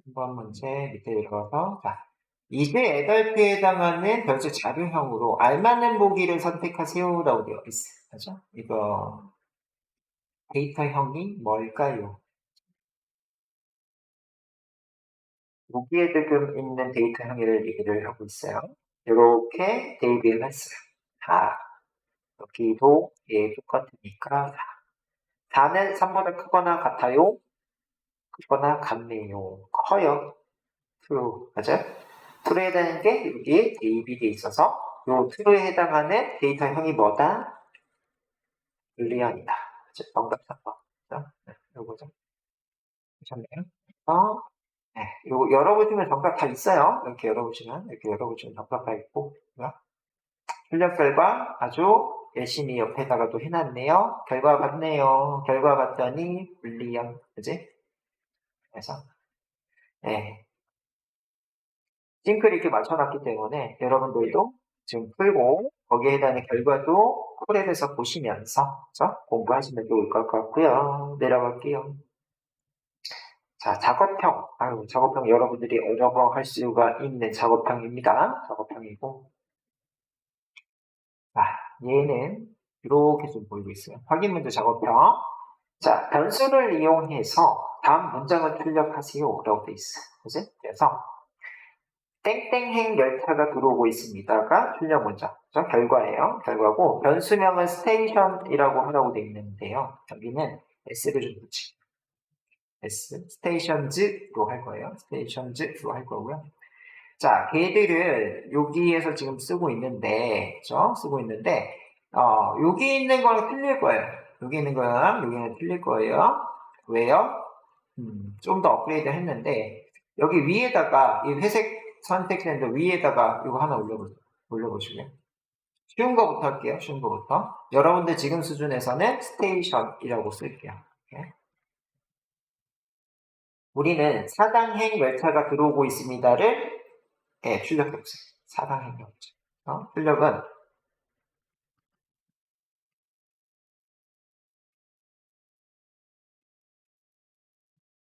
3번 문제 밑에 내려가서, 자, 이제 애달프에 해당하는 변수 자료형으로 알맞는 보기를 선택하세요라고 되어 있어요. 그렇죠? 이거 데이터형이 뭘까요? 여기에 지금 있는 데이터형을 얘기를 하고 있어요. 이렇게 대입을 했어요. 4. 여기도 예, 똑같으니까 4. 4는 3보다 크거나 같아요? 크거나 같네요. 커요. true. 맞아요? true에 해당하는 게 여기에 대입이 돼 있어서 요 true에 해당하는 데이터형이 뭐다? 불리언이다. 정답 3번. 네, 요거죠. 보셨나요? 네, 요거 열어보시면 정답 다 있어요. 이렇게 열어보시면, 정답 다 있고, 출력 결과 아주 열심히 옆에다가 또 해놨네요. 결과 봤네요. 결과 봤더니 불리언, 그지? 그래서, 네. 싱크를 이렇게 맞춰놨기 때문에 여러분들도 지금 풀고 거기에 해당하는 결과도 콜앱에서 보시면서 공부하시면 좋을 것 같고요. 내려갈게요. 자, 작업형. 작업형 여러분들이 어려워할 수가 있는 작업형입니다. 작업형이고. 자, 얘는 이렇게 좀 보이고 있어요. 확인 문제 작업형. 자, 변수를 이용해서 다음 문장을 출력하세요. 라고 돼 있어. 그지? 그래서 땡땡행 열차가 들어오고 있습니다가 출력 문장. 결과예요. 결과고 변수명은 스테이션이라고 하라고 돼 있는데요. 여기는 S를 좀 붙이고 S, 스테이션즈로 할 거예요. 스테이션즈로 할 거고요. 자, 걔들을 여기에서 지금 쓰고 있는데, 쓰고 있는데, 여기 있는 거는 틀릴 거예요. 여기 있는 거랑 여기는 틀릴 거예요. 왜요? 좀 더 업그레이드 했는데, 여기 위에다가, 이 회색 선택했는데 위에다가 이거 하나 올려보시고요. 쉬운 거부터 할게요. 쉬운 거부터. 여러분들 지금 수준에서는 스테이션이라고 쓸게요. 오케이? 우리는 사당행 열차가 들어오고 있습니다를 출력해보세요. 사당행 열차. 출력은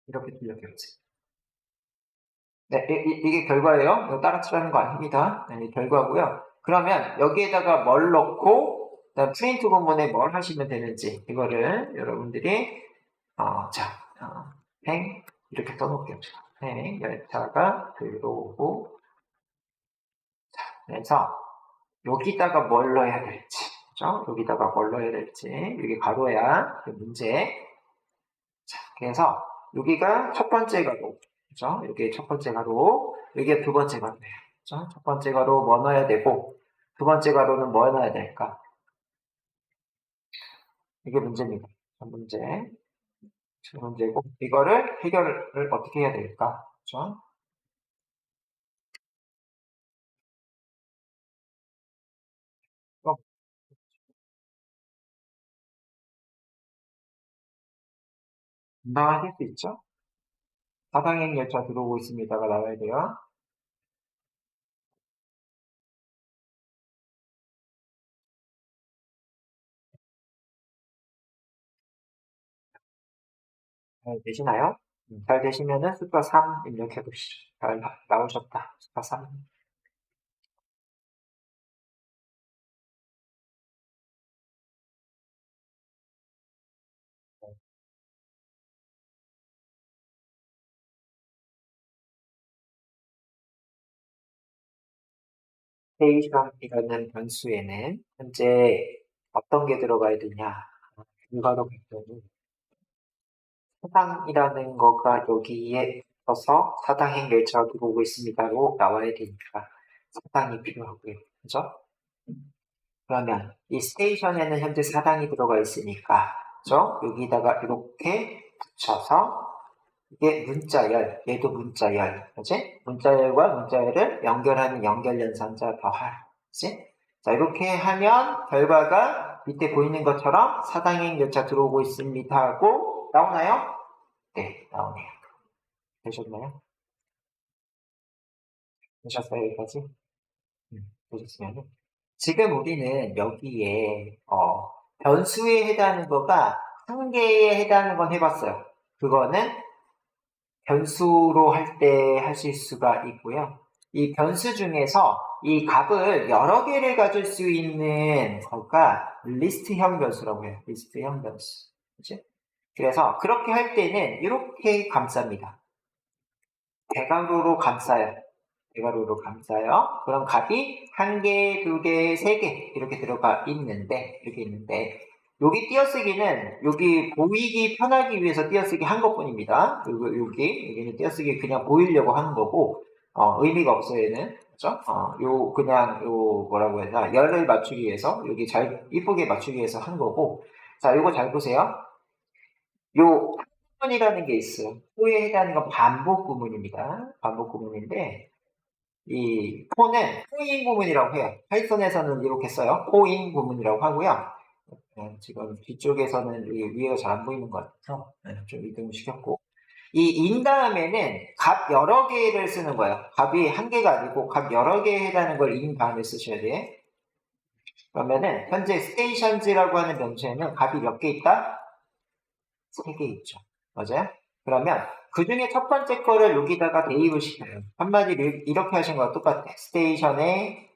이렇게 출력해보세요. 네, 이게 결과예요. 이거 따라치라는 거 아닙니다. 네, 결과고요. 그러면 여기에다가 뭘 넣고 프린트 부분에 뭘 하시면 되는지 이거를 여러분들이 행 이렇게 써놓을게요. 행 열차가 들어오고 그래서 여기다가 뭘 넣어야 될지 그죠? 여기다가 뭘 넣어야 될지 여기 가로야 그 문제. 자, 그래서 여기가 첫 번째 가로 그죠? 여기 첫 번째 가로 여기가 두 번째 가로예요. 그죠? 첫 번째 가로 뭐 넣어야 되고 두 번째 가로는 뭐 넣어야 될까? 이게 문제입니다. 첫 문제고 이거를 해결을 어떻게 해야 될까? 그죠? 금방 하실 수 있죠? 사당행 열차 들어오고 있습니다가 나와야 돼요. 잘 되시나요? 잘 되시면은 숫자 3 입력해 보시죠. 잘 나오셨다. 숫자 3. 스테이션이라는 변수에는 현재 어떤 게 들어가야 되냐? 결과로 봤더니 사당이라는 거가 여기에 써서 사당행 열차가 들어오고 있습니다로 나와야 되니까 사당이 필요하고요. 그죠? 그러면 이 스테이션에는 현재 사당이 들어가 있으니까 그죠? 여기다가 이렇게 붙여서 이게 문자열, 얘도 문자열, 그지? 문자열과 문자열을 연결하는 연결연산자 더할, 그지? 자, 이렇게 하면 결과가 밑에 보이는 것처럼 사당행 열차 들어오고 있습니다 하고 나오나요? 네, 나오네요. 되셨나요? 되셨어요, 여기까지? 되셨으면 지금 우리는 여기에 변수에 해당하는 거가 한 개에 해당하는 건 해봤어요. 그거는 변수로 할 때 하실 수가 있고요. 이 변수 중에서 이 값을 여러 개를 가질 수 있는 거가 리스트형 변수라고 해요. 리스트형 변수. 그치? 그래서 그렇게 할 때는 이렇게 감쌉니다. 대괄호로 감싸요. 대괄호로 감싸요. 그럼 값이 한 개, 두 개, 세 개 이렇게 들어가 있는데 이렇게 있는데 여기 띄어쓰기는 여기 보이기 편하기 위해서 띄어쓰기 한 것뿐입니다. 여기는 띄어쓰기 그냥 보이려고 하는 거고 의미가 없어요 얘는. 그죠? 그냥 뭐라고 해야 되나 열을 맞추기 위해서 여기 잘 이쁘게 맞추기 위해서 한 거고 자 요거 잘 보세요. 요 구문이라는 게 있어요. 호에 해당하는 건 반복 구문입니다. 반복 구문인데 이 포는 포인 구문이라고 해요. 파이썬에서는 이렇게 써요. 포인 구문이라고 하고요. 지금 뒤쪽에서는 위에가 잘 안 보이는 것 같아서 좀 이동을 시켰고 이 인 다음에는 값 여러 개를 쓰는 거예요. 값이 한 개가 아니고 값 여러 개에 해당하는 걸 인 다음에 쓰셔야 돼. 그러면은 현재 stations라고 하는 변수에는 값이 몇 개 있다? 3개 있죠. 맞아요? 그러면 그 중에 첫 번째 거를 여기다가 대입을 시켜요. 한마디로 이렇게 하신 거랑 똑같아. 스테이션에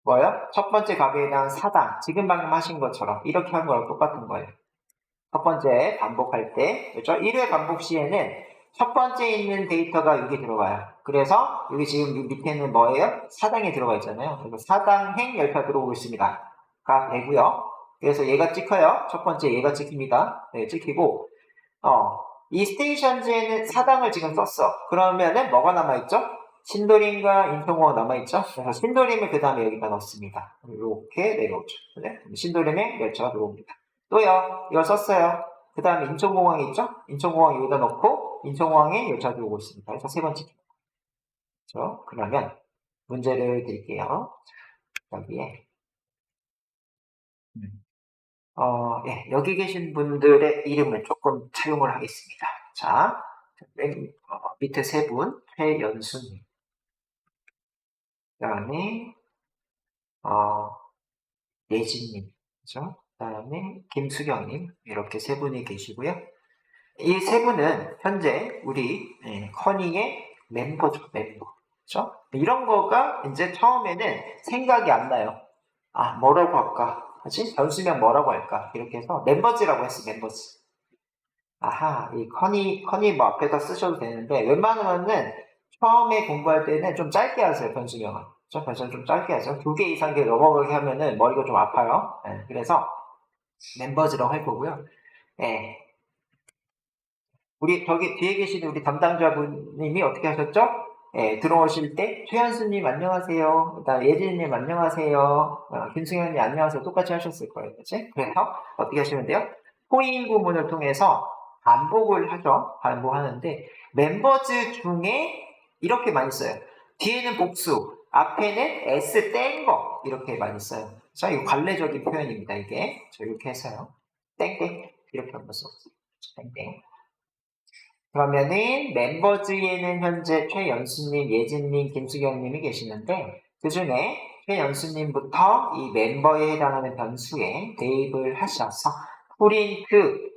뭐요? 첫 번째 값에 대한 4당. 지금 방금 하신 것처럼 이렇게 한 거랑 똑같은 거예요. 첫 번째 반복할 때, 그렇죠? 1회 반복 시에는 첫 번째 있는 데이터가 여기 들어가요. 그래서 여기 지금 이 밑에는 뭐예요? 4당에 들어가 있잖아요. 그래서 4당행 열차 들어오고 있습니다. 가 되고요. 그래서 얘가 찍혀요. 첫 번째 얘가 찍힙니다. 네, 찍히고 이 스테이션즈에는 4당을 지금 썼어. 그러면은 뭐가 남아있죠? 신도림과 인천공항 남아있죠? 그래서 신도림을 그 다음에 여기다 넣습니다. 이렇게 내려오죠. 네? 신도림에 열차가 들어옵니다. 또요, 이걸 썼어요. 그 다음에 인천공항이 있죠? 인천공항 여기다 넣고 인천공항에 열차 들어오고 있습니다. 그래서 세 번째. 그렇죠? 그러면 문제를 드릴게요. 여기에 예, 여기 계신 분들의 이름을 조금 차용을 하겠습니다. 자, 밑에 세 분, 최연수님, 그 다음에 예진님, 그죠? 그 다음에 김수경님, 이렇게 세 분이 계시고요. 이 세 분은 현재 우리 커닝의 멤버죠, 멤버. 그죠? 이런 거가 이제 처음에는 생각이 안 나요. 아, 뭐라고 할까? 그치? 변수명 뭐라고 할까? 이렇게 해서 멤버즈라고 했어, 멤버즈. 아하, 이 커니 뭐 앞에다 쓰셔도 되는데, 웬만하면은 처음에 공부할 때는 좀 짧게 하세요, 변수명은. 변수명 좀 짧게 하죠. 2개 이상 넘어가게 하면은 머리가 좀 아파요. 네, 그래서 멤버즈라고 할 거고요. 네. 우리 저기 뒤에 계시는 우리 담당자분님이 어떻게 하셨죠? 예, 들어오실 때 최현수님 안녕하세요. 그다음 예진님 안녕하세요. 김승현님 안녕하세요. 똑같이 하셨을 거예요, 그렇지? 그래서 어떻게 하시면 돼요? 포인 구문을 통해서 반복을 하죠. 반복하는데 멤버즈 중에 이렇게 많이 써요. 뒤에는 복수, 앞에는 s 뗀 거 이렇게 많이 써요. 자, 이거 관례적인 표현입니다. 이게 이렇게 해서요. 땡땡 이렇게 한번 써보세요. 땡땡. 그러면은 멤버즈에는 현재 최연수님, 예진님, 김수경님이 계시는데 그 중에 최연수님부터 이 멤버에 해당하는 변수에 대입을 하셔서 프린트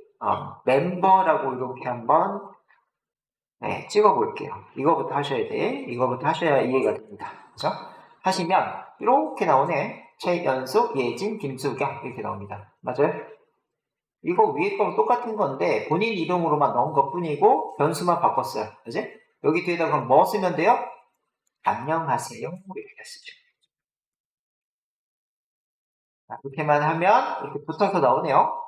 멤버라고 이렇게 한번 찍어볼게요. 이거부터 하셔야 돼. 이거부터 하셔야 이해가 됩니다. 그죠? 하시면 이렇게 나오네. 최연수, 예진, 김수경 이렇게 나옵니다. 맞아요? 이거 위에 거랑 똑같은 건데 본인 이름으로만 넣은 것 뿐이고 변수만 바꿨어요. 그지? 여기 뒤에다 그럼 뭐 쓰면 돼요? 안녕하세요. 이렇게 쓰죠. 자, 이렇게만 하면 이렇게 붙어서 나오네요.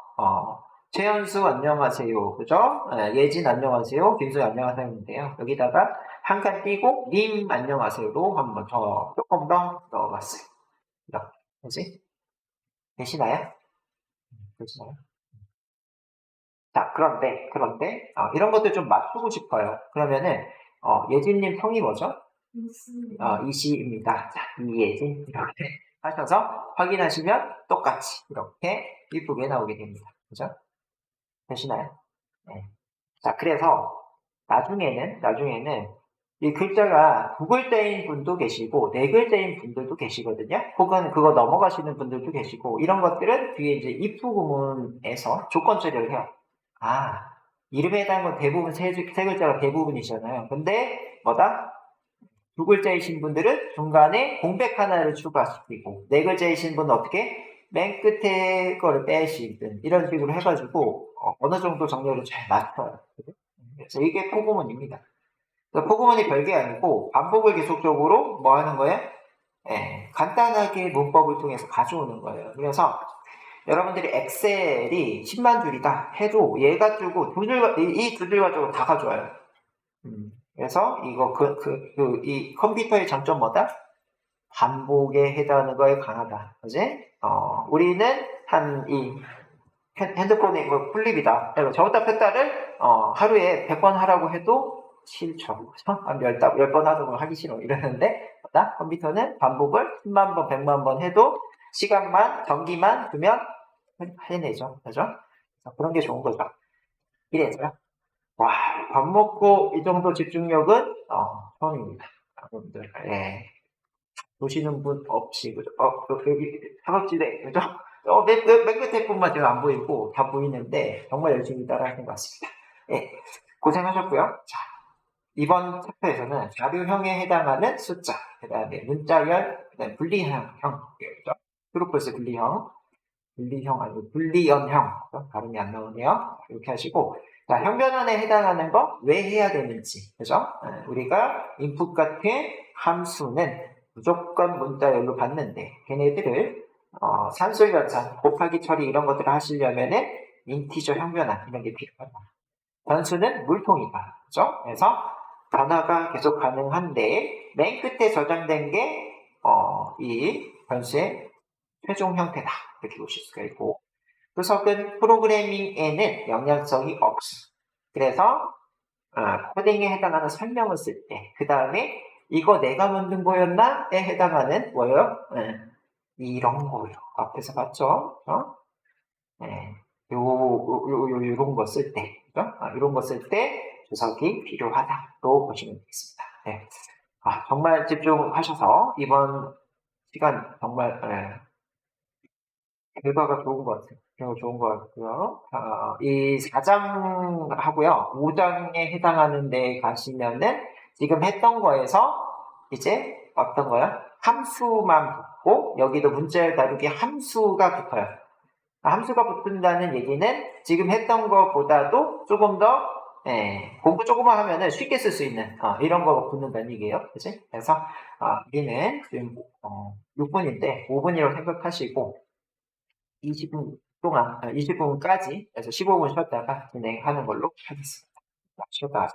최현수 안녕하세요. 그죠? 예진 안녕하세요. 김수 안녕하세요인데요. 여기다가 한 칸 띄고 님 안녕하세요로 한번 더 조금 더 넣어봤어요. 이렇게. 그지? 되시나요? 되시나요? 자, 그런데, 이런 것들 좀 맞추고 싶어요. 그러면은, 예진님 성이 뭐죠? 이시입니다. 자, 이예진. 이렇게 하셔서 확인하시면 똑같이 이렇게 이쁘게 나오게 됩니다. 그죠? 되시나요? 네. 자, 그래서 나중에는 이 글자가 두 글자인 분도 계시고 네 글자인 분들도 계시거든요. 혹은 그거 넘어가시는 분들도 계시고 이런 것들은 뒤에 이제 if 구문에서 조건 처리를 해요. 아, 이름에 해당하는 건 대부분 세 글자가 대부분이잖아요. 근데 뭐다? 두 글자이신 분들은 중간에 공백 하나를 추가시키고 네 글자이신 분은 어떻게? 맨 끝에 거를 빼시든 이런 식으로 해가지고 어느 정도 정렬을 잘 맞춰요. 그래서 이게 포구문입니다. 포구문이 별게 아니고 반복을 계속적으로 뭐 하는 거예요? 간단하게 문법을 통해서 가져오는 거예요. 그래서 여러분들이 엑셀이 10만 줄이다 해도 얘 가지고 이 두 줄 가지고 다 가져와요. 그래서 이거 이 컴퓨터의 장점 뭐다? 반복에 해당하는 거에 강하다. 그지? 우리는 이 핸드폰에 이거 플립이다. 저었다 폈다를 하루에 100번 하라고 해도 싫죠. 한 10번 하라고 하기 싫어. 이러는데 뭐다? 컴퓨터는 반복을 10만 번, 100만 번 해도 시간만, 전기만 두면 해내죠. 그죠? 그런 게 좋은 거죠. 이래서요. 와, 밥 먹고 이 정도 집중력은 처음입니다. 여러분들. 예. 보시는 분 없이, 그죠? 여기 사각지대, 그죠? 맨 끝에 분만 제가 안 보이고 다 보이는데 정말 열심히 따라하신 것 같습니다. 예, 고생하셨고요. 자, 이번 챕터에서는 자료형에 해당하는 숫자, 그 다음에 문자열, 그 다음에 분리형, 그죠? 트루플스 분리형 아니고 분리연형, 발음이 안 나오네요. 이렇게 하시고, 자, 형변환에 해당하는 거 왜 해야 되는지, 그죠? 우리가 인풋 같은 함수는 무조건 문자열로 받는데, 걔네들을 산술 연산, 곱하기 처리 이런 것들을 하시려면은 인티저 형변환 이런 게 필요하다. 변수는 물통이다, 그죠? 그래서 변화가 계속 가능한데 맨 끝에 저장된 게 이 변수의 최종 형태다, 이렇게 보실 수가 있고, 구석은 프로그래밍에는 영향성이 없어. 그래서 코딩에 해당하는 설명을 쓸 때, 그 다음에 이거 내가 만든 거였나?에 해당하는 뭐예요? 이런 거요. 앞에서 봤죠? 네. 요런 거 쓸 때, 그죠? 이런 거 쓸 때 주석이 필요하다로 보시면 되겠습니다. 네. 정말 집중하셔서 이번 시간 정말 결과가 좋은 것 같아요. 결과가 좋은 것 같고요. 이 4장 하고요. 5장에 해당하는 데 가시면은 지금 했던 거에서 이제 어떤 거야? 함수만 붙고 여기도 문자열 다루기 함수가 붙어요. 함수가 붙는다는 얘기는 지금 했던 것보다도 조금 더 공부 조금만 하면은 쉽게 쓸 수 있는 이런 거가 붙는다는 얘기예요. 그치? 그래서 우리는 지금 6분인데 5분이라고 생각하시고 20분 동안, 20분까지, 그래서 15분 쉬었다가 진행하는 걸로 하겠습니다. 쉬었다.